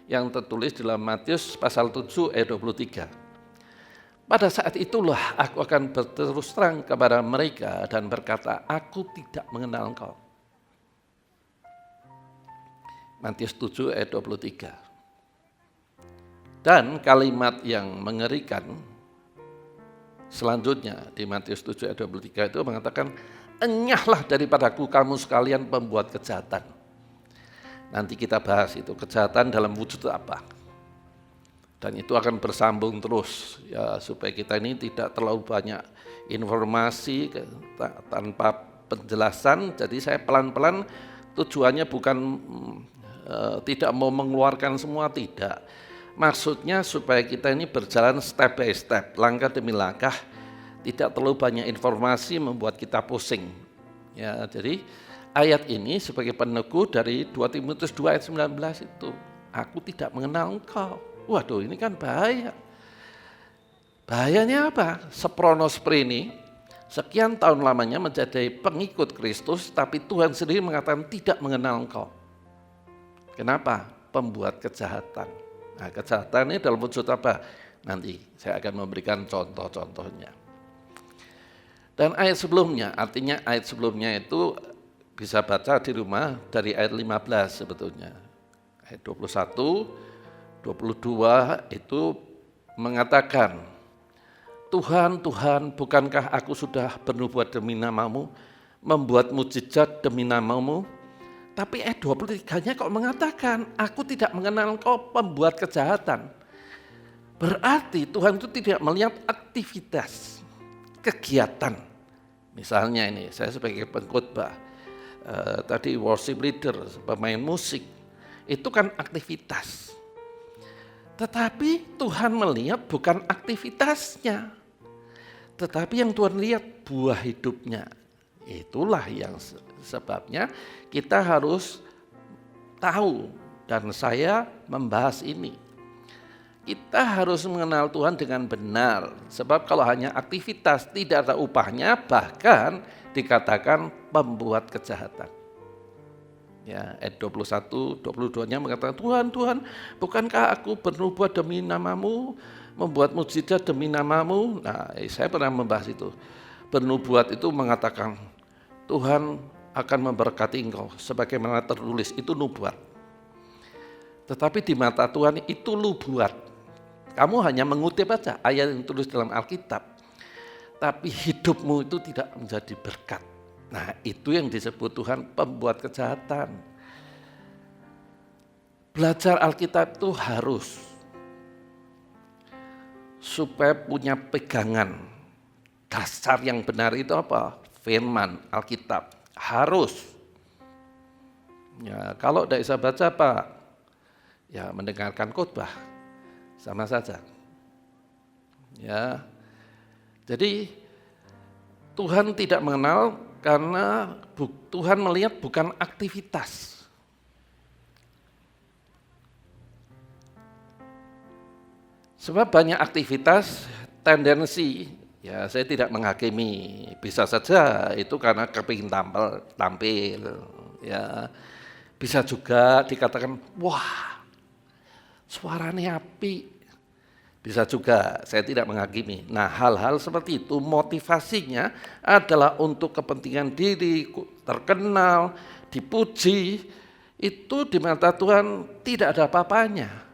yang tertulis dalam Matius pasal 7 ayat 23. Pada saat itulah aku akan berterus terang kepada mereka dan berkata, aku tidak mengenal engkau. Matius 7 ayat 23. Dan kalimat yang mengerikan selanjutnya di Matius 7 ayat 23 itu mengatakan, enyahlah daripadaku kamu sekalian pembuat kejahatan. Nanti kita bahas itu, kejahatan dalam wujud apa. Dan itu akan bersambung terus, ya, supaya kita ini tidak terlalu banyak informasi tanpa penjelasan. Jadi saya pelan-pelan, tujuannya bukan tidak mau mengeluarkan semua, tidak. Maksudnya supaya kita ini berjalan step by step, langkah demi langkah, tidak terlalu banyak informasi membuat kita pusing. Ya, jadi ayat ini sebagai peneguh dari 2 Timotius 2 ayat 19 itu, aku tidak mengenal engkau. Waduh, ini kan bahaya. Bahayanya apa? Sepronosprini, sekian tahun lamanya menjadi pengikut Kristus, tapi Tuhan sendiri mengatakan tidak mengenal engkau. Kenapa? Pembuat kejahatan. Nah, kejahatan ini dalam wujud apa? Nanti saya akan memberikan contoh-contohnya. Dan ayat sebelumnya, artinya ayat sebelumnya itu bisa baca di rumah dari ayat 15 sebetulnya. Ayat 21, 22 itu mengatakan, Tuhan, Tuhan, bukankah aku sudah bernubuat demi namamu, membuat mujizat demi namamu? Tapi ayat 23-nya kok mengatakan, aku tidak mengenal engkau pembuat kejahatan. Berarti Tuhan itu tidak melihat aktivitas, kegiatan. Misalnya ini, saya sebagai pengkhotbah, tadi worship leader, pemain musik, itu kan aktivitas. Tetapi Tuhan melihat bukan aktivitasnya, tetapi yang Tuhan lihat buah hidupnya. Itulah yang sebabnya kita harus tahu, dan saya membahas ini. Kita harus mengenal Tuhan dengan benar, sebab kalau hanya aktivitas tidak ada upahnya, bahkan dikatakan pembuat kejahatan. Ya, ayat 21, 22-nya mengatakan, Tuhan, Tuhan, bukankah aku bernubuat demi namamu, membuat mukjizat demi namamu? Nah, saya pernah membahas itu. Bernubuat itu mengatakan, Tuhan akan memberkati engkau, sebagaimana tertulis, itu nubuat. Tetapi di mata Tuhan itu nubuat. Kamu hanya mengutip aja ayat yang tulis dalam Alkitab, tapi hidupmu itu tidak menjadi berkat. Nah, itu yang disebut Tuhan pembuat kejahatan. Belajar Alkitab itu harus supaya punya pegangan. Dasar yang benar itu apa? Firman Alkitab. Harus. Ya, kalau tidak bisa baca Pak, ya mendengarkan khotbah sama saja. Ya. Jadi Tuhan tidak mengenal karena Tuhan melihat bukan aktivitas. Sebab banyak aktivitas, tendensi, ya saya tidak menghakimi, bisa saja itu karena kepingin tampil, ya bisa juga dikatakan, wah suaranya api, bisa juga, saya tidak menghakimi. Nah, hal-hal seperti itu motivasinya adalah untuk kepentingan diri, terkenal, dipuji, itu di mata Tuhan tidak ada apa-apanya.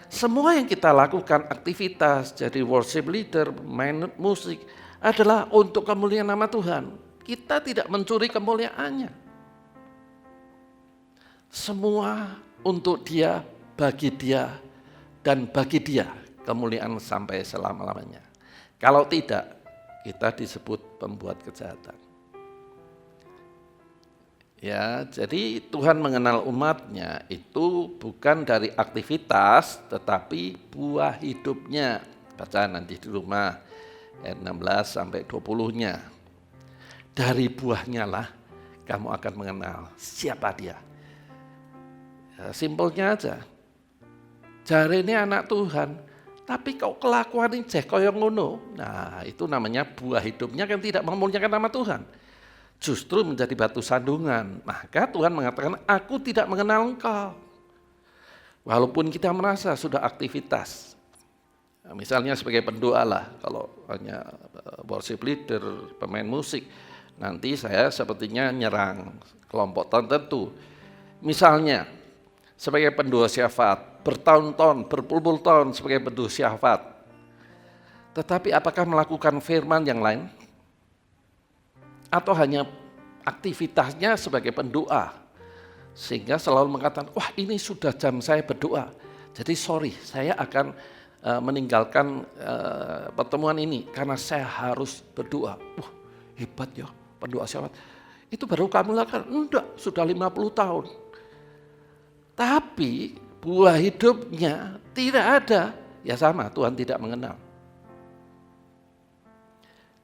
Semua yang kita lakukan, aktivitas, jadi worship leader, main musik, adalah untuk kemuliaan nama Tuhan. Kita tidak mencuri kemuliaannya. Semua untuk Dia, bagi Dia, dan bagi Dia. Kemuliaan sampai selama-lamanya. Kalau tidak, kita disebut pembuat kejahatan. Ya, jadi Tuhan mengenal umatnya itu bukan dari aktivitas, tetapi buah hidupnya. Baca nanti di rumah ayat 16 sampai 20-nya. Dari buahnya lah kamu akan mengenal siapa Dia. Ya, simpelnya aja. Jari ini anak Tuhan. Tapi kau kelakuan ini kaya ngono. Nah, itu namanya buah hidupnya kan tidak memuliakan nama Tuhan. Justru menjadi batu sandungan. Maka Tuhan mengatakan, aku tidak mengenal engkau. Walaupun kita merasa sudah aktivitas. Nah, misalnya sebagai pendoa lah, kalau hanya worship leader, pemain musik, nanti saya sepertinya nyerang kelompok tertentu. Misalnya, sebagai pendoa syafaat, bertahun-tahun, berpuluh-puluh tahun sebagai pendoa syafaat. Tetapi apakah melakukan firman yang lain? Atau hanya aktivitasnya sebagai pendoa? Sehingga selalu mengatakan, wah ini sudah jam saya berdoa. Jadi sorry, saya akan meninggalkan pertemuan ini karena saya harus berdoa. Hebat ya pendoa syafaat. Itu baru kamu lakukan? Enggak, sudah 50 tahun. Tapi buah hidupnya tidak ada, ya sama, Tuhan tidak mengenal.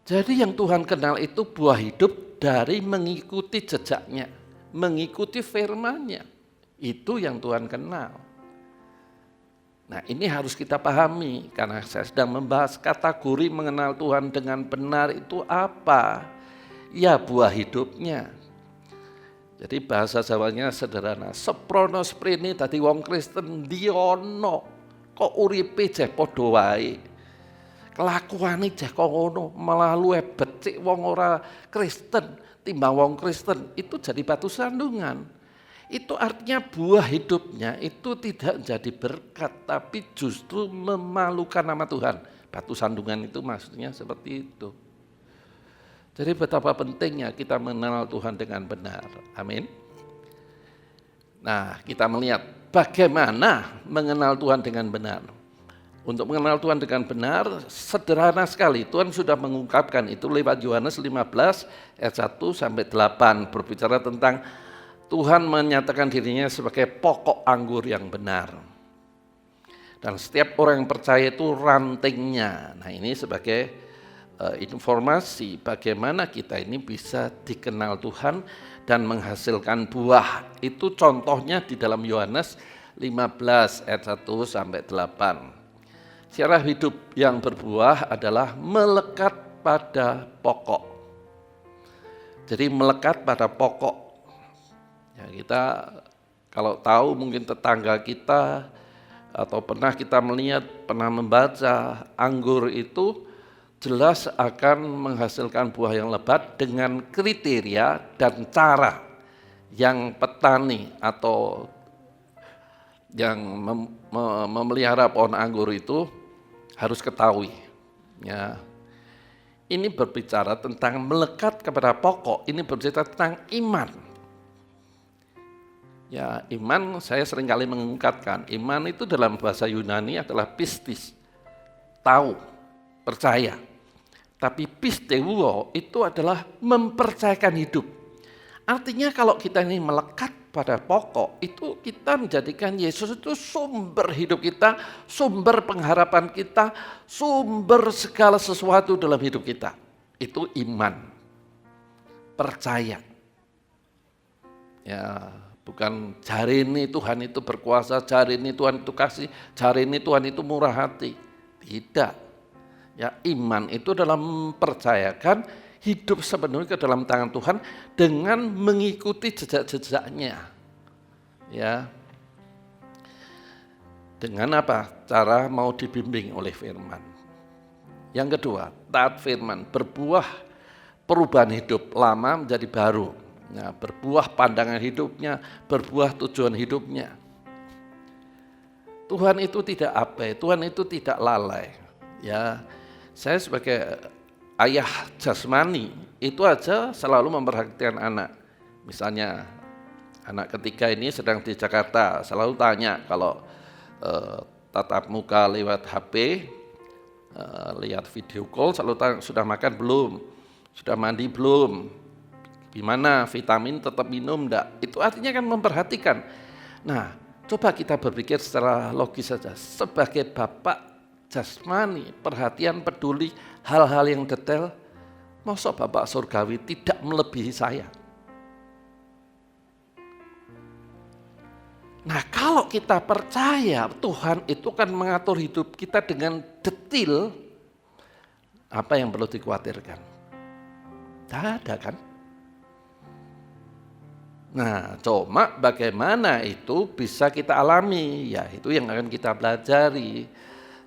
Jadi yang Tuhan kenal itu buah hidup dari mengikuti jejaknya, mengikuti firman-Nya. Itu yang Tuhan kenal. Nah, ini harus kita pahami, karena saya sedang membahas kategori mengenal Tuhan dengan benar itu apa. Ya, buah hidupnya. Jadi bahasa Jawanya sederhana. Seprono sprene dadi wong Kristen diono kok uripe jeh padha wae. Kelakuane jeh kok ngono, malah luwih becik wong ora Kristen timbang wong Kristen. Itu jadi batu sandungan. Itu artinya buah hidupnya itu tidak jadi berkat, tapi justru memalukan nama Tuhan. Batu sandungan itu maksudnya seperti itu. Jadi betapa pentingnya kita mengenal Tuhan dengan benar. Amin. Nah, kita melihat bagaimana mengenal Tuhan dengan benar. Untuk mengenal Tuhan dengan benar, sederhana sekali. Tuhan sudah mengungkapkan itu lewat Yohanes 15 ayat 1 sampai 8 berbicara tentang Tuhan menyatakan dirinya sebagai pokok anggur yang benar. Dan setiap orang yang percaya itu rantingnya. Nah, ini sebagai informasi bagaimana kita ini bisa dikenal Tuhan dan menghasilkan buah. Itu contohnya di dalam Yohanes 15 ayat 1 sampai 8. Cara hidup yang berbuah adalah melekat pada pokok. Jadi melekat pada pokok. Ya, kita kalau tahu mungkin tetangga kita atau pernah kita melihat, pernah membaca, anggur itu jelas akan menghasilkan buah yang lebat dengan kriteria dan cara yang petani atau yang memelihara pohon anggur itu harus ketahui. Ya. Ini berbicara tentang melekat kepada pokok, ini berbicara tentang iman. Ya, iman saya seringkali mengungkapkan, iman itu dalam bahasa Yunani adalah pistis, tahu, percaya. Tapi pisteuo itu adalah mempercayakan hidup. Artinya kalau kita ini melekat pada pokok, itu kita menjadikan Yesus itu sumber hidup kita, sumber pengharapan kita, sumber segala sesuatu dalam hidup kita. Itu iman, percaya. Ya, bukan jari ini Tuhan itu berkuasa, jari ini Tuhan itu kasih, jari ini Tuhan itu murah hati. Tidak. Ya, iman itu dalam mempercayakan hidup sepenuhnya ke dalam tangan Tuhan dengan mengikuti jejak-jejaknya. Ya. Dengan apa? Cara mau dibimbing oleh firman. Yang kedua, taat firman, berbuah perubahan hidup lama menjadi baru. Nah, berbuah pandangan hidupnya, berbuah tujuan hidupnya. Tuhan itu tidak abai, Tuhan itu tidak lalai. Ya, saya sebagai ayah jasmani itu aja selalu memperhatikan anak. Misalnya anak ketiga ini sedang di Jakarta, selalu tanya kalau tatap muka lewat HP, lihat video call, selalu tanya sudah makan belum, sudah mandi belum. Gimana, vitamin tetap minum enggak? Itu artinya kan memperhatikan. Nah, coba kita berpikir secara logis saja. Sebagai bapak jasmani, perhatian, peduli, hal-hal yang detail, masa bapak surgawi tidak melebihi saya? Nah, kalau kita percaya Tuhan itu kan mengatur hidup kita dengan detail, apa yang perlu dikhawatirkan? Tidak ada kan? Nah, cuma bagaimana itu bisa kita alami, ya itu yang akan kita pelajari.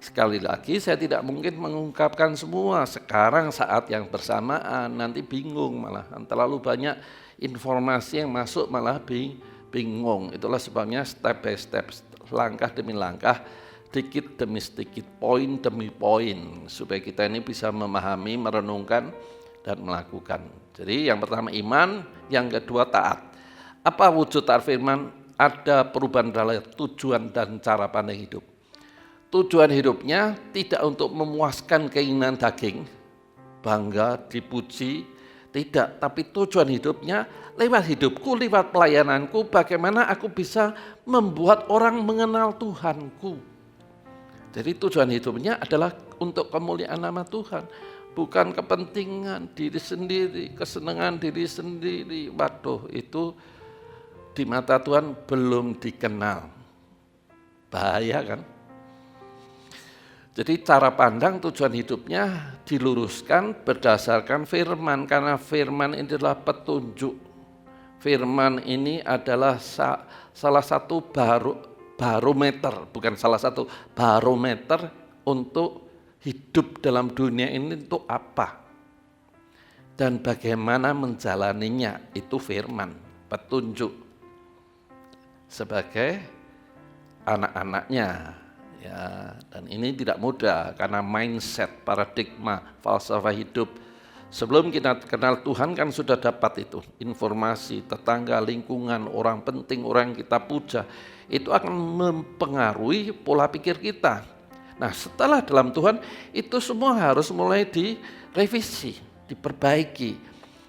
Sekali lagi saya tidak mungkin mengungkapkan semua sekarang saat yang bersamaan, nanti bingung malah. Terlalu banyak informasi yang masuk malah bingung. Itulah sebabnya step by step, langkah demi langkah, sedikit demi sedikit, poin demi poin, supaya kita ini bisa memahami, merenungkan, dan melakukan. Jadi yang pertama iman, yang kedua taat. Apa wujud taat firman? Ada perubahan dalam tujuan dan cara pandang hidup. Tujuan hidupnya tidak untuk memuaskan keinginan daging, bangga, dipuji, tidak. Tapi tujuan hidupnya lewat hidupku, lewat pelayananku, bagaimana aku bisa membuat orang mengenal Tuhanku. Jadi tujuan hidupnya adalah untuk kemuliaan nama Tuhan. Bukan kepentingan diri sendiri, kesenangan diri sendiri. Waduh, itu di mata Tuhan belum dikenal. Bahaya kan? Jadi cara pandang tujuan hidupnya diluruskan berdasarkan firman. Karena firman ini adalah petunjuk. Firman ini adalah salah satu barometer, bukan salah satu barometer untuk hidup dalam dunia ini untuk apa. Dan bagaimana menjalaninya, itu firman, petunjuk. Sebagai anak-anaknya, ya, dan ini tidak mudah karena mindset, paradigma, falsafah hidup. Sebelum kita kenal Tuhan kan sudah dapat itu informasi, tetangga, lingkungan, orang penting, orang yang kita puja, itu akan mempengaruhi pola pikir kita. Nah, setelah dalam Tuhan itu semua harus mulai direvisi, diperbaiki.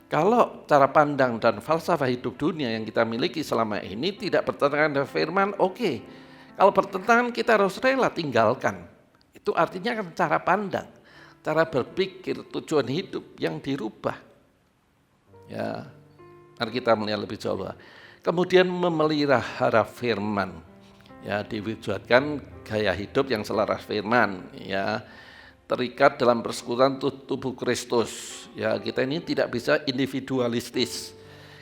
Kalau cara pandang dan falsafah hidup dunia yang kita miliki selama ini tidak bertentangan dengan firman, oke. Kalau bertentangan kita harus rela tinggalkan. Itu artinya kan cara pandang, cara berpikir, tujuan hidup yang dirubah. Ya, mari kita melihat lebih jauh. Kemudian memelihara firman, ya diwujudkan gaya hidup yang selaras firman, ya terikat dalam persekutuan tubuh Kristus. Ya, kita ini tidak bisa individualistis.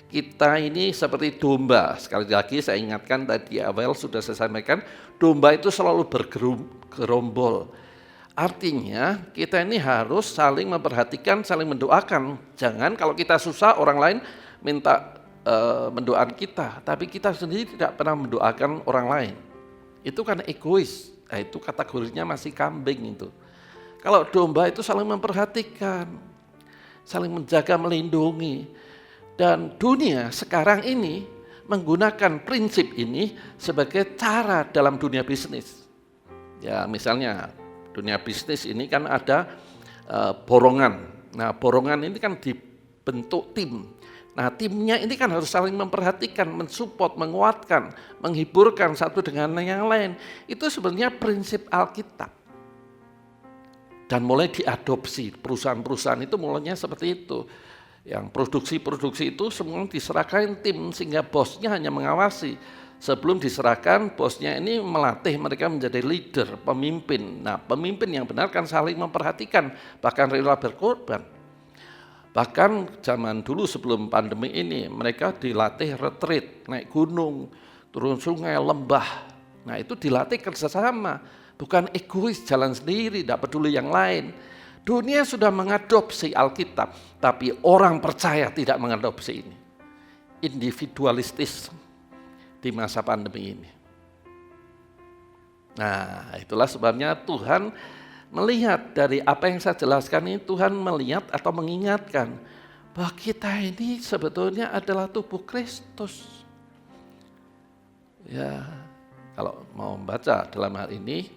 Kita ini seperti domba. Sekali lagi saya ingatkan tadi awal sudah saya sampaikan, domba itu selalu bergerombol. Artinya kita ini harus saling memperhatikan, saling mendoakan. Jangan kalau kita susah orang lain minta mendoakan kita, tapi kita sendiri tidak pernah mendoakan orang lain. Itu kan egois. Nah, itu kategorinya masih kambing itu. Kalau domba itu saling memperhatikan, saling menjaga, melindungi. Dan dunia sekarang ini menggunakan prinsip ini sebagai cara dalam dunia bisnis. Ya, misalnya dunia bisnis ini kan ada borongan. Nah, borongan ini kan dibentuk tim. Nah, timnya ini kan harus saling memperhatikan, mensupport, menguatkan, menghiburkan satu dengan yang lain. Itu sebenarnya prinsip Alkitab. Dan mulai diadopsi, perusahaan-perusahaan itu mulainya seperti itu. Yang produksi-produksi itu semua diserahkan tim sehingga bosnya hanya mengawasi. Sebelum diserahkan, bosnya ini melatih mereka menjadi leader, pemimpin. Nah, pemimpin yang benar kan saling memperhatikan, bahkan rela berkorban. Bahkan zaman dulu sebelum pandemi ini, mereka dilatih retreat, naik gunung, turun sungai, lembah. Nah, itu dilatih kerjasama. Bukan egois jalan sendiri, tidak peduli yang lain. Dunia sudah mengadopsi Alkitab, tapi orang percaya tidak mengadopsi ini. Individualistis di masa pandemi ini. Nah, itulah sebabnya Tuhan melihat dari apa yang saya jelaskan ini, Tuhan melihat atau mengingatkan bahwa kita ini sebetulnya adalah tubuh Kristus. Ya, kalau mau membaca dalam hal ini,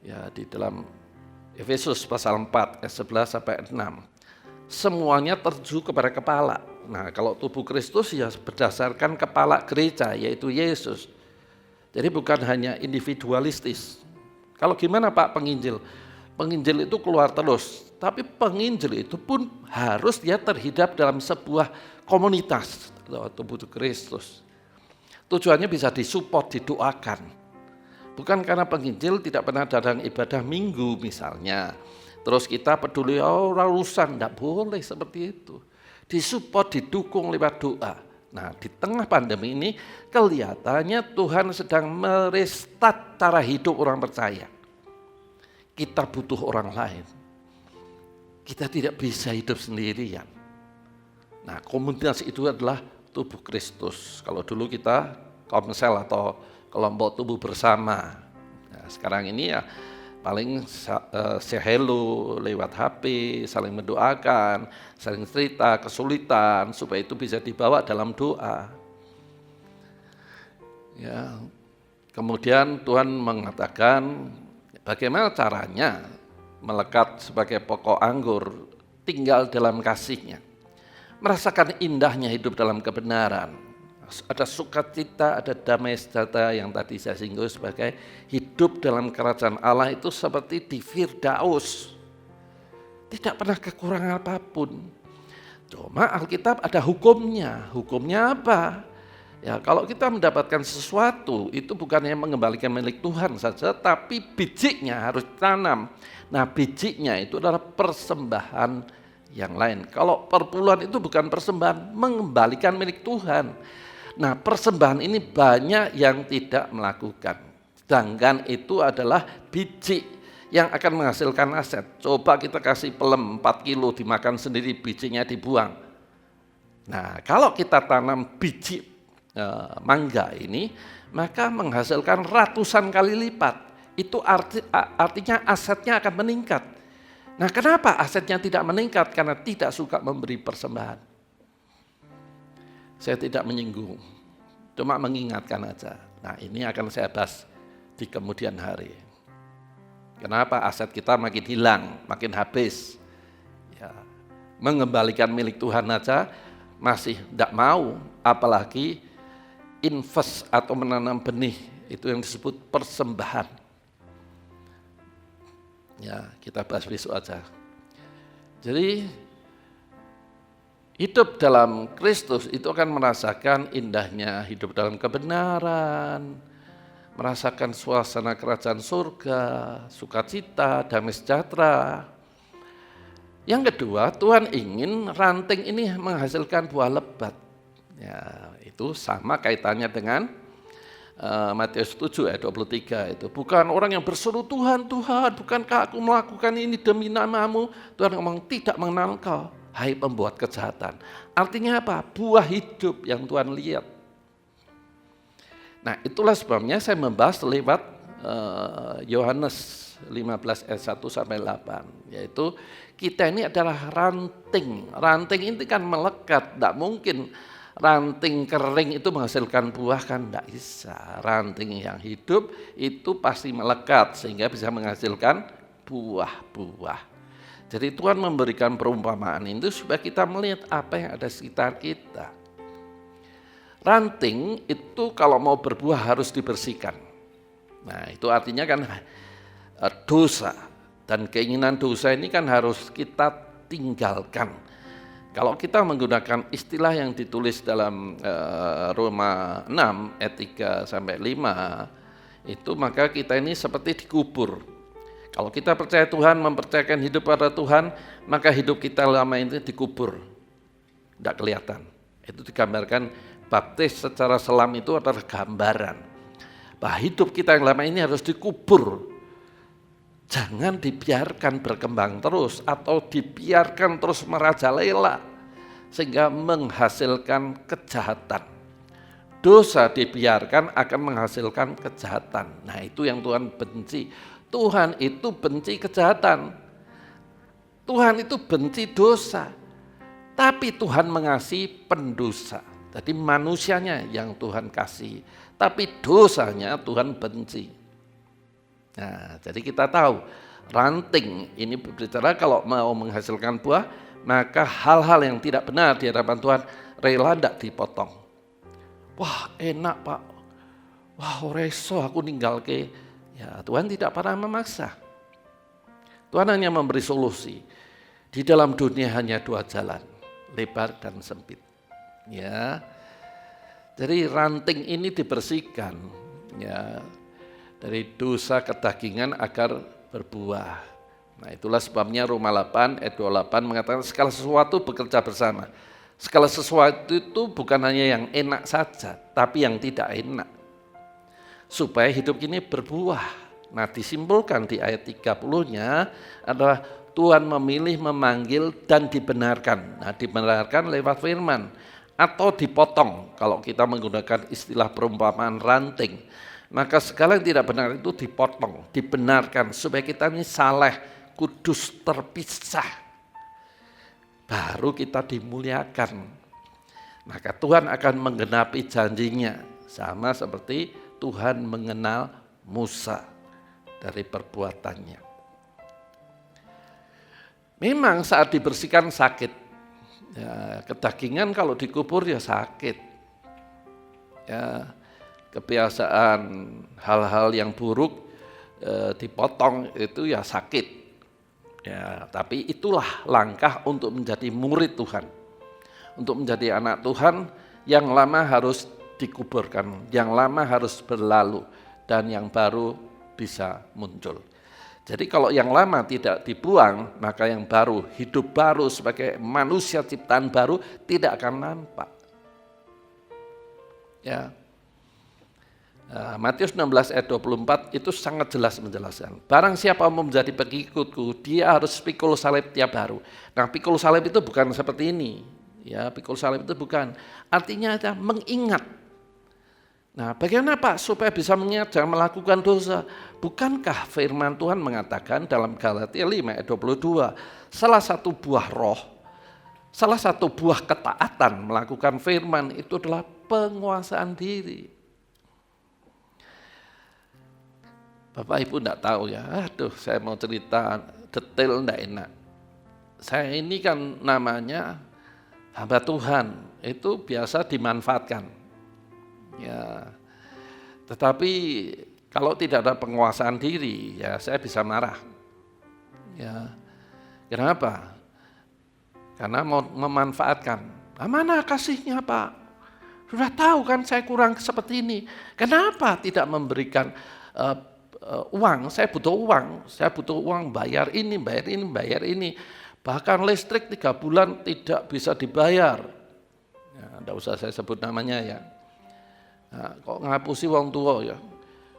ya di dalam Efesus pasal 4 ayat 11 sampai 6. Semuanya tertuju kepada kepala. Nah, kalau tubuh Kristus ya berdasarkan kepala gereja yaitu Yesus. Jadi bukan hanya individualistis. Kalau gimana Pak penginjil? Penginjil itu keluar terus, tapi penginjil itu pun harus dia terhidup dalam sebuah komunitas tubuh Kristus. Tujuannya bisa disupport, didoakan. Bukan karena penginjil tidak pernah datang ibadah minggu misalnya. Terus kita peduli urusan, tidak boleh seperti itu. Disupport, didukung lewat doa. Nah, di tengah pandemi ini kelihatannya Tuhan sedang merestart cara hidup orang percaya. Kita butuh orang lain. Kita tidak bisa hidup sendirian. Nah, komunitas itu adalah tubuh Kristus. Kalau dulu kita komsel atau kelompok tubuh bersama. Nah, sekarang ini ya paling say hello lewat HP, saling mendoakan, saling cerita kesulitan supaya itu bisa dibawa dalam doa. Ya, kemudian Tuhan mengatakan bagaimana caranya melekat sebagai pokok anggur, tinggal dalam kasih-Nya, merasakan indahnya hidup dalam kebenaran. Ada sukacita, ada damai sejahtera yang tadi saya singgung sebagai hidup dalam kerajaan Allah itu seperti di Firdaus. Tidak pernah kekurangan apapun. Cuma Alkitab ada hukumnya. Hukumnya apa? Ya, kalau kita mendapatkan sesuatu itu bukan yang mengembalikan milik Tuhan saja, tapi bijinya harus ditanam. Nah, bijinya itu adalah persembahan yang lain. Kalau perpuluhan itu bukan persembahan, mengembalikan milik Tuhan. Nah, persembahan ini banyak yang tidak melakukan. Sedangkan itu adalah biji yang akan menghasilkan aset. Coba kita kasih pelem 4 kilo dimakan sendiri, bijinya dibuang. Nah, kalau kita tanam biji mangga ini, maka menghasilkan ratusan kali lipat. Itu artinya asetnya akan meningkat. Nah, kenapa asetnya tidak meningkat? Karena tidak suka memberi persembahan. Saya tidak menyinggung, cuma mengingatkan aja. Nah, ini akan saya bahas di kemudian hari. Kenapa aset kita makin hilang, makin habis? Ya, mengembalikan milik Tuhan aja masih tidak mau, apalagi invest atau menanam benih, itu yang disebut persembahan. Ya, kita bahas besok aja. Jadi hidup dalam Kristus itu akan merasakan indahnya hidup dalam kebenaran, merasakan suasana kerajaan surga, sukacita, damai sejahtera. Yang kedua, Tuhan ingin ranting ini menghasilkan buah lebat. Ya, itu sama kaitannya dengan Matius 7 ayat 23 itu. Bukan orang yang berseru, Tuhan, Tuhan, bukankah aku melakukan ini demi nama-Mu? Tuhan ngomong, tidak mengenal Engkau, hai pembuat kejahatan. Artinya apa? Buah hidup yang Tuhan lihat. Nah, itulah sebabnya saya membahas lewat Yohanes 15 ayat 1 sampai 8, yaitu kita ini adalah ranting. Ranting ini kan melekat, tidak mungkin ranting kering itu menghasilkan buah, kan tidak bisa. Ranting yang hidup itu pasti melekat sehingga bisa menghasilkan buah-buah. Jadi Tuhan memberikan perumpamaan itu supaya kita melihat apa yang ada di sekitar kita. Ranting itu kalau mau berbuah harus dibersihkan. Nah, itu artinya kan dosa, dan keinginan dosa ini kan harus kita tinggalkan. Kalau kita menggunakan istilah yang ditulis dalam Roma 6 ayat 3 sampai 5, itu maka kita ini seperti dikubur. Kalau kita percaya Tuhan, mempercayakan hidup pada Tuhan, maka hidup kita lama ini dikubur, tidak kelihatan. Itu digambarkan baptis secara selam itu adalah gambaran bahwa hidup kita yang lama ini harus dikubur. Jangan dibiarkan berkembang terus atau dibiarkan terus merajalela sehingga menghasilkan kejahatan. Dosa dibiarkan akan menghasilkan kejahatan. Nah, itu yang Tuhan benci. Tuhan itu benci kejahatan. Tuhan itu benci dosa. Tapi Tuhan mengasihi pendosa. Jadi manusianya yang Tuhan kasih, tapi dosanya Tuhan benci. Nah, jadi kita tahu ranting ini berbicara kalau mau menghasilkan buah, maka hal-hal yang tidak benar di hadapan Tuhan rela tidak dipotong. Wah, enak Pak. Wah, reso aku ninggal ke. Ya, Tuhan tidak pernah memaksa. Tuhan hanya memberi solusi. Di dalam dunia hanya dua jalan, lebar dan sempit. Ya. Jadi ranting ini dibersihkan, ya, dari dosa kedagingan agar berbuah. Nah, itulah sebabnya Roma 8 ayat 28 mengatakan segala sesuatu bekerja bersama. Segala sesuatu itu bukan hanya yang enak saja, tapi yang tidak enak. Supaya hidup ini berbuah. Nah, disimpulkan di ayat 30-nya adalah Tuhan memilih, memanggil, dan dibenarkan. Nah, dibenarkan lewat firman atau dipotong kalau kita menggunakan istilah perumpamaan ranting. Maka segala yang tidak benar itu dipotong, dibenarkan supaya kita ini saleh, kudus, terpisah. Baru kita dimuliakan. Maka Tuhan akan menggenapi janjinya. Sama seperti Tuhan mengenal Musa dari perbuatannya. Memang saat dibersihkan sakit. Ya, kedagingan kalau dikubur ya sakit. Ya, kebiasaan hal-hal yang buruk dipotong itu ya sakit. Ya, tapi itulah langkah untuk menjadi murid Tuhan. Untuk menjadi anak Tuhan, yang lama harus dikuburkan, yang lama harus berlalu, dan yang baru bisa muncul. Jadi kalau yang lama tidak dibuang, maka yang baru, hidup baru sebagai manusia ciptaan baru tidak akan nampak. Ya. Matius 16 ayat 24 itu sangat jelas menjelaskan. Barang siapa mau menjadi pengikutku, dia harus pikul salib tiap hari. Nah, pikul salib itu bukan seperti ini. Ya, pikul salib itu bukan. Artinya ada mengingat. Nah, bagaimana Pak supaya bisa mengingat jangan melakukan dosa? Bukankah firman Tuhan mengatakan dalam Galatia 5 ayat 22, salah satu buah roh, salah satu buah ketaatan melakukan firman itu adalah penguasaan diri. Bapak Ibu enggak tahu ya, aduh saya mau cerita detail enggak enak. saya ini kan namanya hamba Tuhan, itu biasa dimanfaatkan. Ya, tetapi kalau tidak ada penguasaan diri, ya saya bisa marah. Ya, kenapa? Karena mau memanfaatkan. Mana kasihnya Pak? Sudah tahu kan saya kurang seperti ini. Kenapa tidak memberikan uang? Saya butuh uang bayar ini, bayar ini. Bahkan listrik 3 bulan tidak bisa dibayar. Ya, tidak usah saya sebut namanya ya. Nah, kok ngapusi wong tua ya.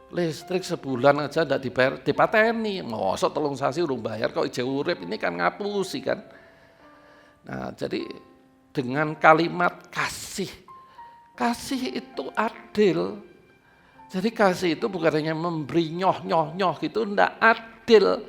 Listrik sebulan aja tidak dibayar, dipateni. Mosok tolong sasi urung bayar kok ije urip, ini kan ngapusi kan. Nah, jadi dengan kalimat kasih itu adil. Jadi kasih itu bukan hanya memberi nyoh gitu, enggak adil.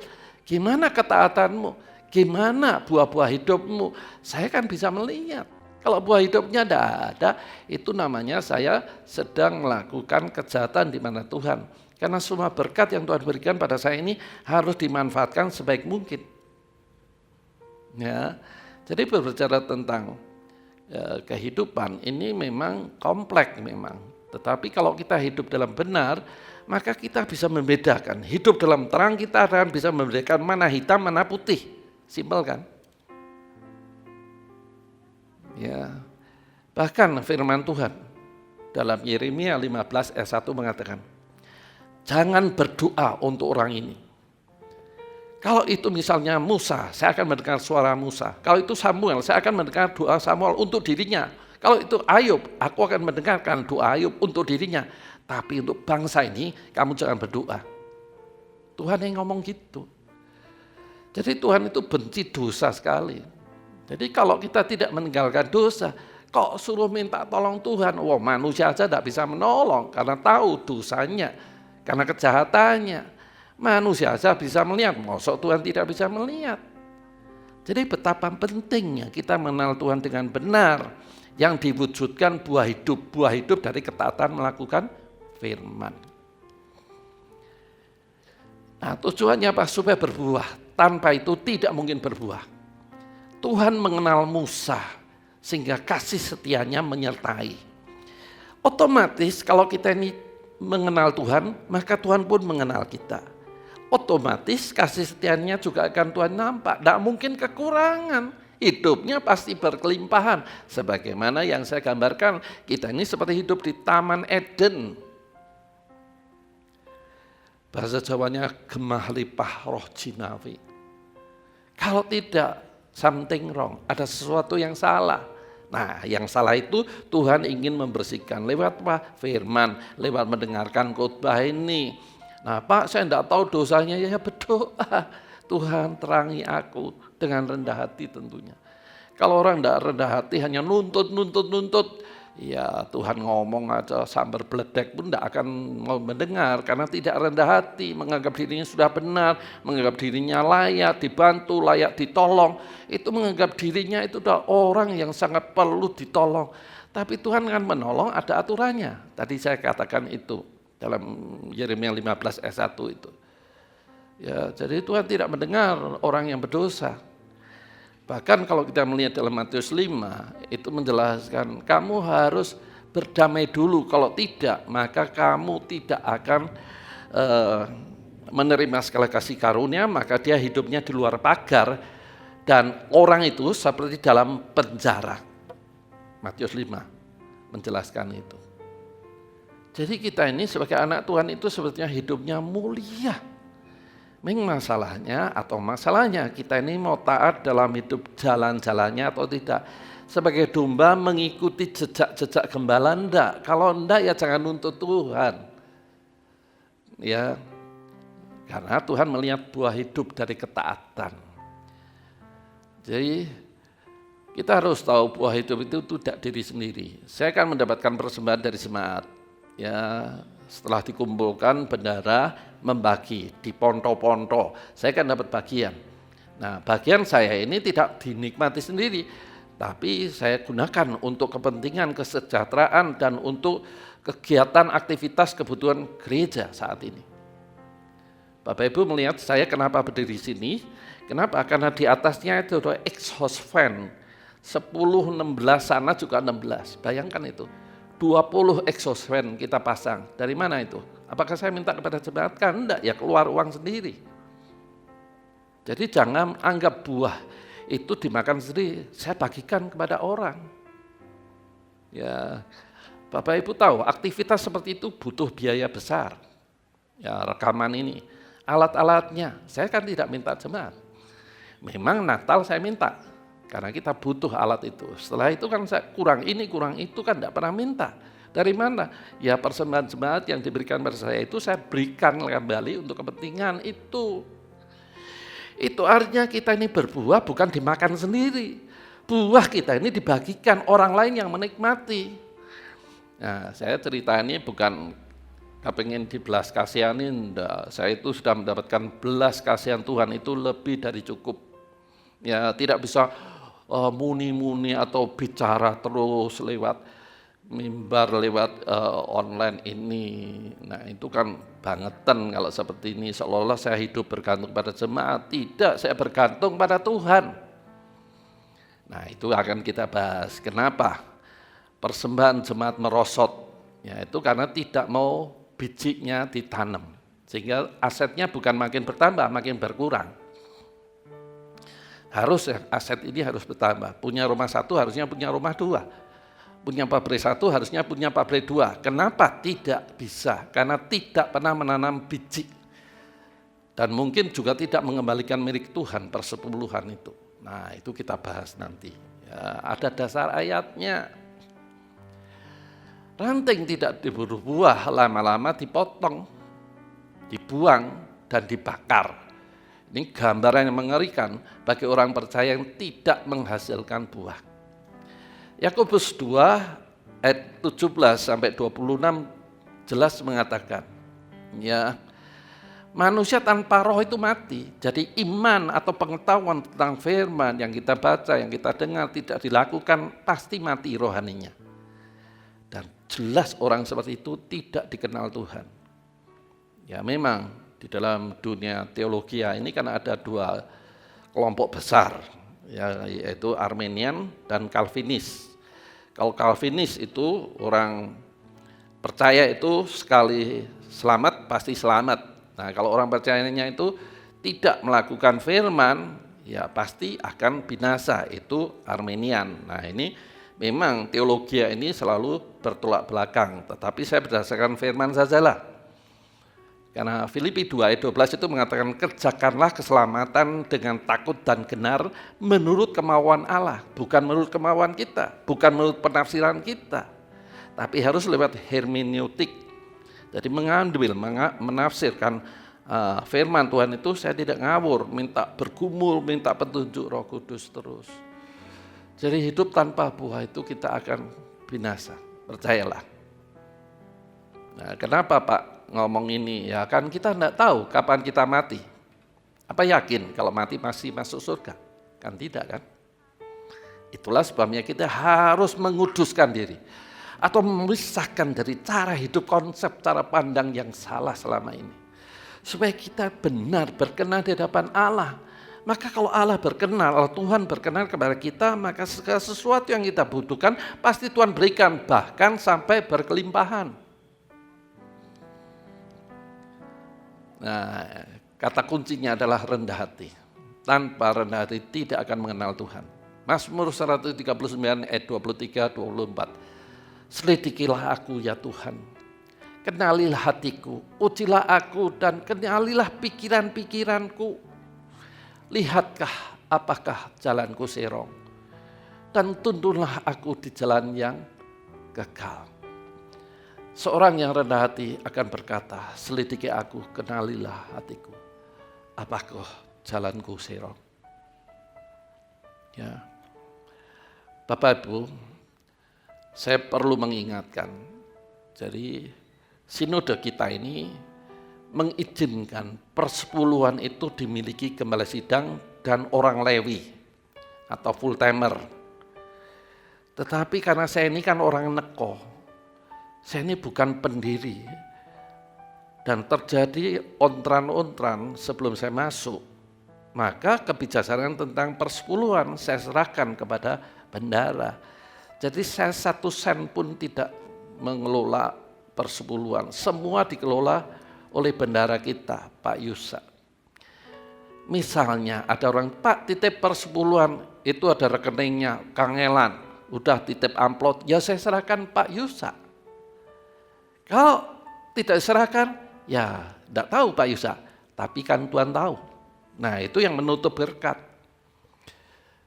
Gimana ketaatanmu? Gimana buah-buah hidupmu? Saya kan bisa melihat. Kalau buah hidupnya enggak ada, itu namanya saya sedang melakukan kejahatan di mana Tuhan. Karena semua berkat yang Tuhan berikan pada saya ini harus dimanfaatkan sebaik mungkin. Ya. Jadi berbicara tentang kehidupan ini memang kompleks memang. Tetapi kalau kita hidup dalam benar, maka kita bisa membedakan. Hidup dalam terang kita akan bisa membedakan mana hitam, mana putih. Simpel kan? Ya. Bahkan firman Tuhan dalam Yeremia 15 ayat 1 mengatakan, jangan berdoa untuk orang ini. Kalau itu misalnya Musa, saya akan mendengar suara Musa. Kalau itu Samuel, saya akan mendengar doa Samuel untuk dirinya. Kalau itu Ayub, aku akan mendengarkan doa Ayub untuk dirinya. Tapi untuk bangsa ini, kamu jangan berdoa. Tuhan yang ngomong gitu. Jadi Tuhan itu benci dosa sekali. Jadi kalau kita tidak meninggalkan dosa, kok suruh minta tolong Tuhan? Wah, manusia aja tidak bisa menolong karena tahu dosanya, karena kejahatannya. Manusia saja bisa melihat, mosok Tuhan tidak bisa melihat. Jadi betapa pentingnya kita mengenal Tuhan dengan benar, yang diwujudkan buah hidup dari ketaatan melakukan firman. Nah, tujuannya apa? Supaya berbuah. Tanpa itu tidak mungkin berbuah. Tuhan mengenal Musa sehingga kasih setianya menyertai. Otomatis kalau kita ini mengenal Tuhan, maka Tuhan pun mengenal kita. Otomatis kasih setianya juga akan Tuhan nampak. Tidak mungkin kekurangan. Hidupnya pasti berkelimpahan. Sebagaimana yang saya gambarkan, kita ini seperti hidup di Taman Eden. Bahasa Jawanya gemah lipah roh jinawi. Kalau tidak, something wrong. Ada sesuatu yang salah. Nah, yang salah itu Tuhan ingin membersihkan. Lewat apa? Firman. Lewat mendengarkan khotbah ini. Nah Pak, saya tidak tahu dosanya, ya berdoa. Tuhan terangi aku dengan rendah hati tentunya. Kalau orang tidak rendah hati hanya nuntut, ya Tuhan ngomong aja sambar beledek pun tidak akan mau mendengar. Karena tidak rendah hati, menganggap dirinya sudah benar, menganggap dirinya layak dibantu, layak ditolong. Itu menganggap dirinya itu adalah orang yang sangat perlu ditolong. Tapi Tuhan kan menolong, ada aturannya. Tadi saya katakan itu. Dalam Yeremia 15 ayat 1 itu. Ya, jadi Tuhan tidak mendengar orang yang berdosa. Bahkan kalau kita melihat dalam Matius 5, itu menjelaskan kamu harus berdamai dulu. Kalau tidak, maka kamu tidak akan menerima segala kasih karunia, maka dia hidupnya di luar pagar. Dan orang itu seperti dalam penjara. Matius 5 menjelaskan itu. Jadi kita ini sebagai anak Tuhan itu sebetulnya hidupnya mulia. Masalahnya kita ini mau taat dalam hidup jalan-jalannya atau tidak. Sebagai domba mengikuti jejak-jejak gembala enggak. Kalau enggak ya jangan nuntut Tuhan. Ya, karena Tuhan melihat buah hidup dari ketaatan. Jadi kita harus tahu buah hidup itu tidak diri sendiri. Saya akan mendapatkan persembahan dari jemaat. Ya, setelah dikumpulkan bendara membagi di ponto-ponto, saya kan dapat bagian. Nah, bagian saya ini tidak dinikmati sendiri, tapi saya gunakan untuk kepentingan kesejahteraan dan untuk kegiatan aktivitas kebutuhan gereja saat ini. Bapak Ibu melihat saya kenapa berdiri di sini, Kenapa? Karena di atasnya itu ada exhaust fan. 10, 16 sana juga 16. Bayangkan itu. 20 exhaust fan kita pasang. Dari mana itu? Apakah saya minta kepada jemaat? Kan enggak, ya keluar uang sendiri. Jadi jangan anggap buah itu dimakan sendiri, saya bagikan kepada orang. Ya, Bapak Ibu tahu aktivitas seperti itu butuh biaya besar. Ya, rekaman ini, alat-alatnya, saya kan tidak minta jemaat. Memang Natal saya minta, karena kita butuh alat itu. Setelah itu kan saya kurang ini, kurang itu kan tidak pernah minta. Dari mana? Ya persembahan jemaat yang diberikan pada saya itu saya berikan kembali untuk kepentingan itu. Itu artinya kita ini berbuah bukan dimakan sendiri. Buah kita ini dibagikan orang lain yang menikmati. Nah, saya cerita ini bukan kepengen dibelas kasihanin, enggak. Saya itu sudah mendapatkan belas kasihan Tuhan itu lebih dari cukup. Ya, tidak bisa muni-muni atau bicara terus lewat mimbar, lewat online ini. Nah, itu kan bangetan kalau seperti ini, seolah-olah saya hidup bergantung pada jemaat. Tidak, saya bergantung pada Tuhan. Nah, itu akan kita bahas. Kenapa persembahan jemaat merosot? Ya, itu karena tidak mau bijinya ditanam. Sehingga asetnya bukan makin bertambah, makin berkurang. Harus aset ini harus bertambah. Punya rumah satu harusnya punya rumah dua. Punya pabrik satu harusnya punya pabrik dua. Kenapa tidak bisa? Karena tidak pernah menanam biji. Dan mungkin juga tidak mengembalikan milik Tuhan persepuluhan itu. Nah, itu kita bahas nanti. Ya, ada dasar ayatnya. Ranting tidak diburu buah, lama-lama dipotong, dibuang, dan dibakar. Ini gambaran yang mengerikan bagi orang percaya yang tidak menghasilkan buah. Yakobus 2 ayat 17 sampai 26 jelas mengatakan, ya, manusia tanpa roh itu mati. Jadi iman atau pengetahuan tentang firman yang kita baca, yang kita dengar tidak dilakukan, pasti mati rohaninya. Dan jelas orang seperti itu tidak dikenal Tuhan. Ya memang di dalam dunia teologi ini kan ada dua kelompok besar, ya, yaitu Arminian dan Calvinis. Kalau Calvinis itu orang percaya itu sekali selamat pasti selamat. Nah, kalau orang percayanya itu tidak melakukan firman, ya pasti akan binasa, itu Arminian. Nah, ini memang teologi ini selalu bertolak belakang, tetapi saya berdasarkan firman sajalah. Karena Filipi 2 ayat 12 itu mengatakan, kerjakanlah keselamatan dengan takut dan genar menurut kemauan Allah, bukan menurut kemauan kita, bukan menurut penafsiran kita, tapi harus lewat hermeneutik. Jadi mengambil, menafsirkan firman Tuhan itu, saya tidak ngawur, minta bergumul, minta petunjuk Roh Kudus terus. Jadi hidup tanpa buah itu kita akan binasa, percayalah. Nah, kenapa Pak ngomong ini? Ya kan kita tidak tahu kapan kita mati. Apa yakin kalau mati masih masuk surga? Kan tidak kan? Itulah sebabnya kita harus menguduskan diri. Atau memisahkan dari cara hidup, konsep, cara pandang yang salah selama ini. Supaya kita benar berkenan di hadapan Allah. Maka kalau Allah berkenan, kalau Tuhan berkenan kepada kita, maka segala sesuatu yang kita butuhkan pasti Tuhan berikan, bahkan sampai berkelimpahan. Nah, kata kuncinya adalah rendah hati. Tanpa rendah hati tidak akan mengenal Tuhan. Mazmur 139 ayat 23-24. Selidikilah aku ya Tuhan, kenalilah hatiku, ujilah aku dan kenalilah pikiran-pikiranku. Lihatkah apakah jalanku serong, dan tuntunlah aku di jalan yang kekal. Seorang yang rendah hati akan berkata, selidiki aku, kenalilah hatiku, apakah jalanku serong. Ya, Bapak Ibu, saya perlu mengingatkan, jadi sinode kita ini mengizinkan persepuluhan itu dimiliki gembala sidang dan orang Lewi atau full timer. Tetapi karena saya ini kan orang neko, saya ini bukan pendiri, dan terjadi ontran-ontran sebelum saya masuk. Maka kebijaksanaan tentang persepuluhan saya serahkan kepada bendara. Jadi saya 1 sen pun tidak mengelola persepuluhan. Semua dikelola oleh bendara kita, Pak Yusa. Misalnya ada orang, Pak titip persepuluhan, itu ada rekeningnya, kangelan, udah titip amplop, ya saya serahkan Pak Yusa. Kalau tidak diserahkan, ya tidak tahu Pak Yusa, tapi kan Tuhan tahu. Nah itu yang menutup berkat.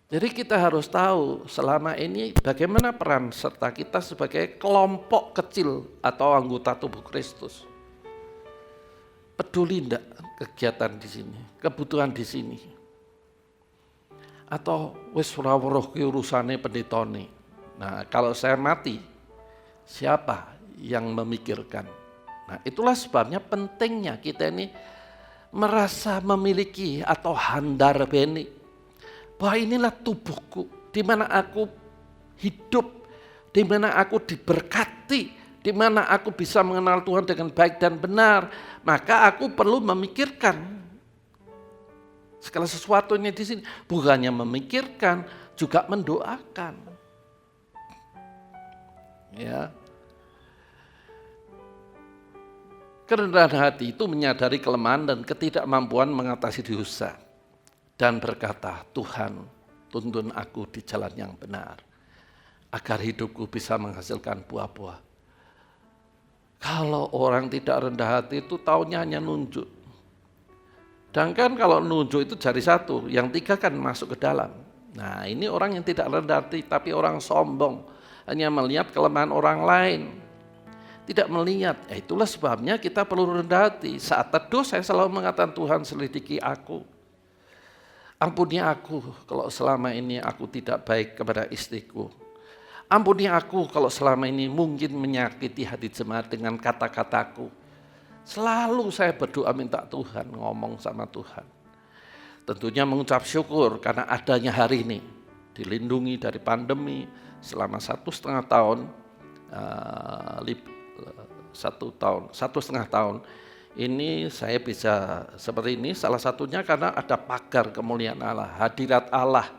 Jadi kita harus tahu selama ini bagaimana peran serta kita sebagai kelompok kecil atau anggota tubuh Kristus. Peduli enggak kegiatan di sini, kebutuhan di sini? Atau wis ora weruh ki urusane pendetane. Nah, kalau saya mati, siapa yang memikirkan? Nah, itulah sebabnya pentingnya kita ini merasa memiliki atau handar beni. Bahwa inilah tubuhku, di mana aku hidup, di mana aku diberkati, di mana aku bisa mengenal Tuhan dengan baik dan benar, maka aku perlu memikirkan segala sesuatunya di sini. Bukannya memikirkan, juga mendoakan. Ya. Kerendahan hati itu menyadari kelemahan dan ketidakmampuan mengatasi dosa dan berkata, Tuhan, tuntun aku di jalan yang benar agar hidupku bisa menghasilkan buah-buah. Kalau orang tidak rendah hati itu taunya hanya nunjuk. Sedangkan kalau nunjuk itu jari 1, yang 3 kan masuk ke dalam. Nah ini orang yang tidak rendah hati tapi orang sombong, hanya melihat kelemahan orang lain. Tidak melihat, itulah sebabnya kita perlu rendah hati. Saat teduh saya selalu mengatakan, Tuhan selidiki aku. Ampuni aku kalau selama ini aku tidak baik kepada istriku. Ampuni aku kalau selama ini mungkin menyakiti hati jemaat dengan kata-kataku. Selalu saya berdoa minta Tuhan, ngomong sama Tuhan. Tentunya mengucap syukur karena adanya hari ini. Dilindungi dari pandemi selama 1,5 tahun. 1,5 tahun ini saya bisa seperti ini, salah satunya karena ada pagar kemuliaan Allah, hadirat Allah.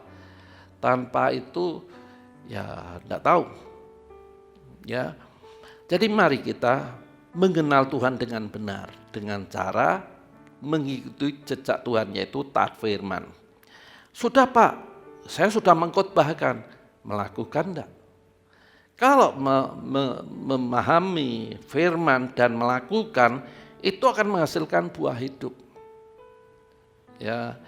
Tanpa itu ya tidak tahu. Ya. Jadi mari kita mengenal Tuhan dengan benar dengan cara mengikuti jejak Tuhan, yaitu taat firman. Sudah Pak, saya sudah mengkhotbahkan, melakukan enggak? Kalau memahami firman dan melakukan, itu akan menghasilkan buah hidup. Ya,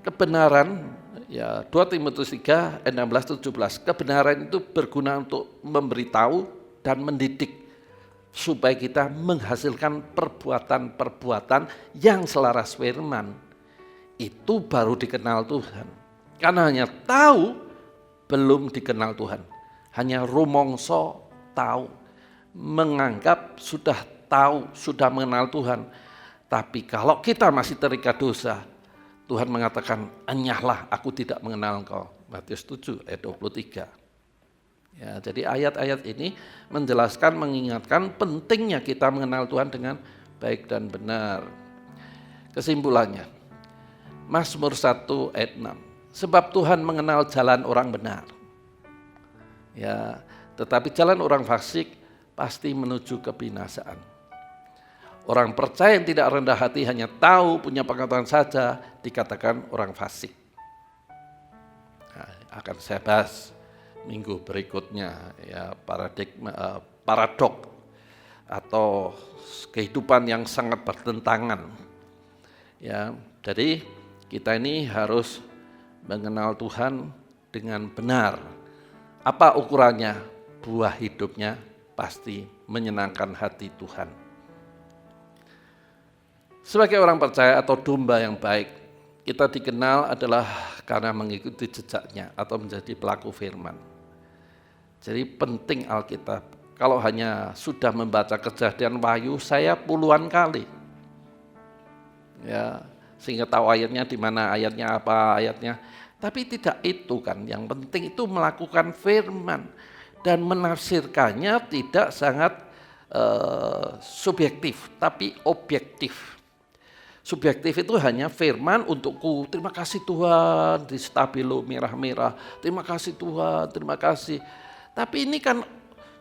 kebenaran, ya 2 Timotius 3, 16-17, kebenaran itu berguna untuk memberitahu dan mendidik supaya kita menghasilkan perbuatan-perbuatan yang selaras firman. Itu baru dikenal Tuhan. Karena hanya tahu belum dikenal Tuhan. Hanya rumongso tahu, menganggap sudah tahu, sudah mengenal Tuhan. Tapi kalau kita masih terikat dosa, Tuhan mengatakan, enyahlah aku tidak mengenal engkau. Matius 7 ayat 23. Ya, jadi ayat-ayat ini menjelaskan, mengingatkan pentingnya kita mengenal Tuhan dengan baik dan benar. Kesimpulannya, Mazmur 1 ayat 6. Sebab Tuhan mengenal jalan orang benar. Ya, tetapi jalan orang fasik pasti menuju kebinasaan. Orang percaya yang tidak rendah hati hanya tahu, punya pengetahuan saja, dikatakan orang fasik. Nah, akan saya bahas minggu berikutnya, ya, paradok atau kehidupan yang sangat bertentangan. Ya, jadi kita ini harus mengenal Tuhan dengan benar. Apa ukurannya? Buah hidupnya pasti menyenangkan hati Tuhan. Sebagai orang percaya atau domba yang baik, kita dikenal adalah karena mengikuti jejaknya atau menjadi pelaku firman. Jadi penting Alkitab. Kalau hanya sudah membaca Kejadian Wahyu, saya puluhan kali. Ya, sehingga tahu ayatnya di mana, ayatnya apa, ayatnya. Tapi tidak itu kan, yang penting itu melakukan firman dan menafsirkannya tidak sangat subjektif, tapi objektif. Subjektif itu hanya firman untukku. Terima kasih Tuhan, di stabilo merah-merah. Terima kasih Tuhan, terima kasih. Tapi ini kan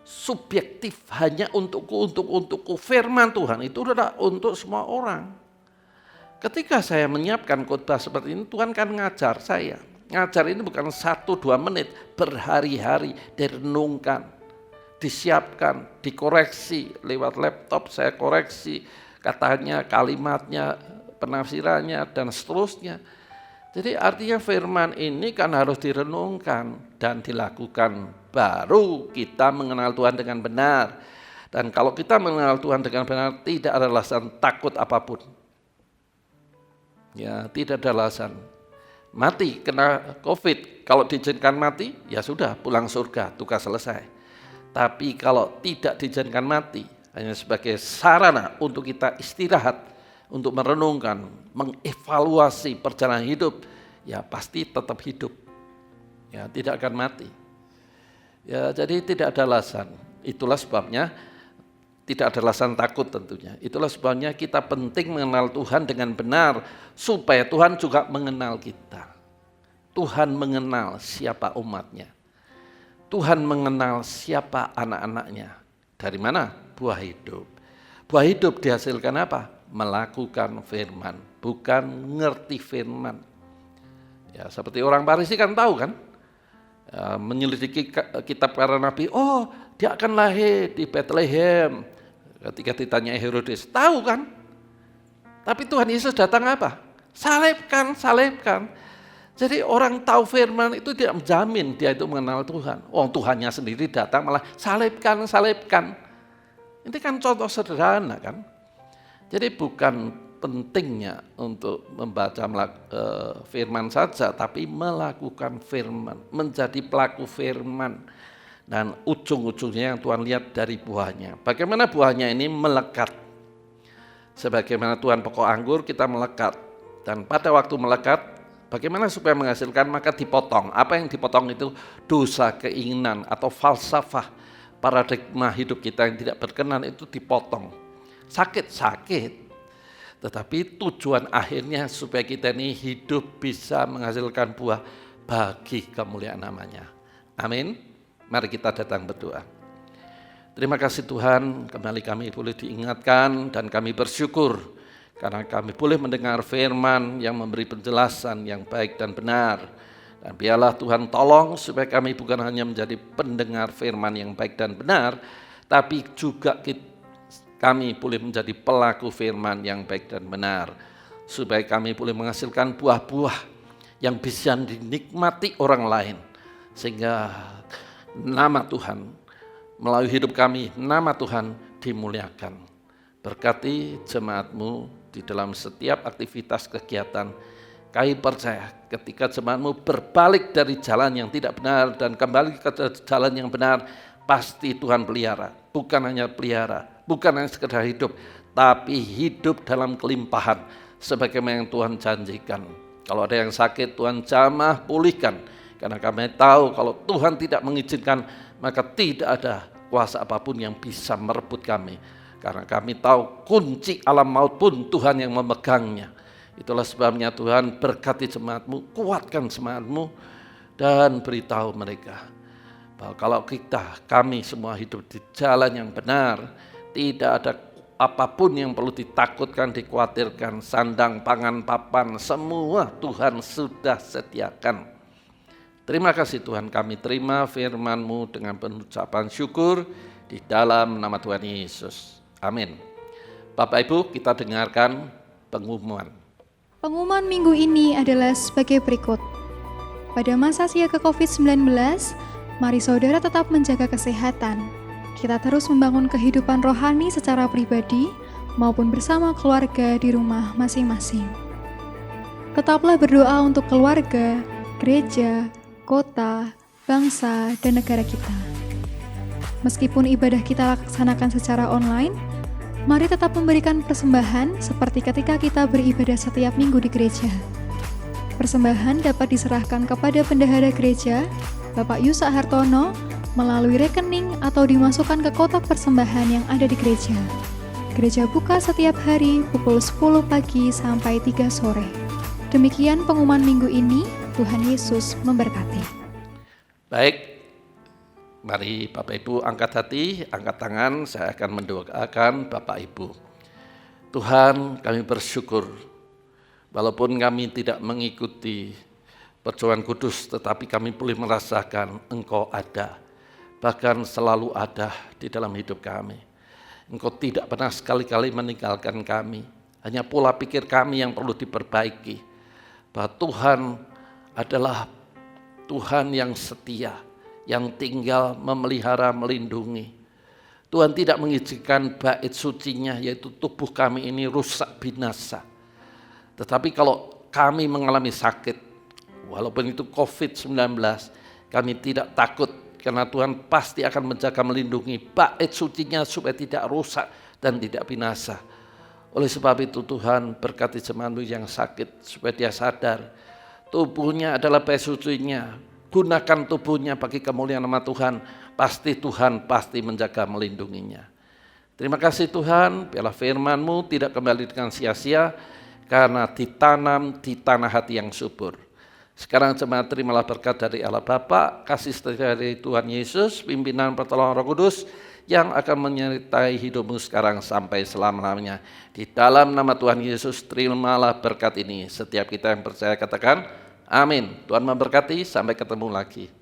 subjektif, hanya untukku. Firman Tuhan itu adalah untuk semua orang. Ketika saya menyiapkan khotbah seperti ini, Tuhan kan ngajar saya. Ngajar ini bukan 1-2 menit, berhari-hari direnungkan, disiapkan, dikoreksi lewat laptop, saya koreksi katanya, kalimatnya, penafsirannya, dan seterusnya. Jadi artinya firman ini kan harus direnungkan dan dilakukan, baru kita mengenal Tuhan dengan benar. Dan kalau kita mengenal Tuhan dengan benar, tidak ada alasan takut apapun. Ya, tidak ada alasan. Mati kena COVID, kalau diizinkan mati, ya sudah, pulang surga, tugas selesai. Tapi kalau tidak diizinkan mati, hanya sebagai sarana untuk kita istirahat, untuk merenungkan, mengevaluasi perjalanan hidup, ya pasti tetap hidup, ya tidak akan mati. Ya, jadi tidak ada alasan. Itulah sebabnya tidak ada alasan takut tentunya. Itulah sebabnya kita penting mengenal Tuhan dengan benar, supaya Tuhan juga mengenal kita. Tuhan mengenal siapa umatnya. Tuhan mengenal siapa anak-anaknya. Dari mana? Buah hidup. Buah hidup dihasilkan apa? Melakukan firman, bukan ngerti firman. Ya, seperti orang Farisi kan tahu kan? Ya, menyelidiki kitab para nabi, oh dia akan lahir di Bethlehem. Ketika ditanya Herodes, tahu kan? Tapi Tuhan Yesus datang apa? Salibkan. Jadi orang tahu firman itu tidak menjamin dia itu mengenal Tuhan. Oh, Tuhannya sendiri datang malah salibkan. Ini kan contoh sederhana kan. Jadi bukan pentingnya untuk membaca firman saja, tapi melakukan firman, menjadi pelaku firman. Dan ujung-ujungnya yang Tuhan lihat dari buahnya. Bagaimana buahnya ini melekat. Sebagaimana Tuhan pokok anggur, kita melekat. Dan pada waktu melekat, bagaimana supaya menghasilkan? Maka dipotong. Apa yang dipotong itu? Dosa, keinginan, atau falsafah, paradigma hidup kita yang tidak berkenan itu dipotong. Sakit, tetapi tujuan akhirnya supaya kita ini hidup bisa menghasilkan buah bagi kemuliaan namanya. Amin. Mari kita datang berdoa. Terima kasih Tuhan, kembali kami boleh diingatkan dan kami bersyukur karena kami boleh mendengar firman yang memberi penjelasan yang baik dan benar. Dan biarlah Tuhan tolong supaya kami bukan hanya menjadi pendengar firman yang baik dan benar, tapi juga kami boleh menjadi pelaku firman yang baik dan benar. Supaya kami boleh menghasilkan buah-buah yang bisa dinikmati orang lain. Sehingga nama Tuhan melalui hidup kami, nama Tuhan dimuliakan. Berkati jemaat-Mu di dalam setiap aktivitas kegiatan. Kami percaya ketika jemaat-Mu berbalik dari jalan yang tidak benar dan kembali ke jalan yang benar, pasti Tuhan pelihara. Bukan hanya pelihara, bukan hanya sekedar hidup, tapi hidup dalam kelimpahan sebagaimana yang Tuhan janjikan. Kalau ada yang sakit, Tuhan jamah pulihkan. Karena kami tahu kalau Tuhan tidak mengizinkan, maka tidak ada kuasa apapun yang bisa merebut kami. Karena kami tahu kunci alam maut pun Tuhan yang memegangnya. Itulah sebabnya Tuhan berkati jemaat-Mu, kuatkan jemaat-Mu, dan beritahu mereka bahwa kalau kami semua hidup di jalan yang benar, tidak ada apapun yang perlu ditakutkan, dikhawatirkan, sandang, pangan, papan, semua Tuhan sudah sediakan. Terima kasih Tuhan, kami terima firman-Mu dengan pengucapan syukur di dalam nama Tuhan Yesus. Amin. Bapak Ibu, kita dengarkan pengumuman. Pengumuman minggu ini adalah sebagai berikut. Pada masa siaga COVID-19, mari saudara tetap menjaga kesehatan. Kita terus membangun kehidupan rohani secara pribadi maupun bersama keluarga di rumah masing-masing. Tetaplah berdoa untuk keluarga, gereja, kota, bangsa, dan negara kita. Meskipun ibadah kita laksanakan secara online, mari tetap memberikan persembahan seperti ketika kita beribadah setiap minggu di gereja. Persembahan dapat diserahkan kepada bendahara gereja, Bapak Yusak Hartono, melalui rekening atau dimasukkan ke kotak persembahan yang ada di gereja. Gereja buka setiap hari pukul 10 pagi sampai 3 sore. Demikian pengumuman minggu ini. Tuhan Yesus memberkati. Baik, mari Bapak Ibu angkat hati, angkat tangan, saya akan mendoakan Bapak Ibu. Tuhan, kami bersyukur, walaupun kami tidak mengikuti perjamuan kudus, tetapi kami boleh merasakan Engkau ada, bahkan selalu ada di dalam hidup kami. Engkau tidak pernah sekali-kali meninggalkan kami, hanya pola pikir kami yang perlu diperbaiki, bahwa Tuhan adalah Tuhan yang setia, yang tinggal memelihara, melindungi. Tuhan tidak mengizinkan bait sucinya, yaitu tubuh kami ini rusak binasa. Tetapi kalau kami mengalami sakit, walaupun itu COVID-19, kami tidak takut, karena Tuhan pasti akan menjaga, melindungi bait sucinya supaya tidak rusak dan tidak binasa. Oleh sebab itu Tuhan berkati jemaat-Mu yang sakit, supaya dia sadar, tubuhnya adalah bait sucinya. Gunakan tubuhnya bagi kemuliaan nama Tuhan. Pasti Tuhan pasti menjaga, melindunginya. Terima kasih Tuhan, biarlah firman-Mu tidak kembali dengan sia-sia, karena ditanam di tanah hati yang subur. Sekarang jemaat terimalah berkat dari Allah Bapa, kasih setia dari Tuhan Yesus, pimpinan pertolongan Roh Kudus, yang akan menyertai hidupmu sekarang sampai selama-lamanya. Di dalam nama Tuhan Yesus, terimalah berkat ini. Setiap kita yang percaya katakan, amin. Tuhan memberkati, sampai ketemu lagi.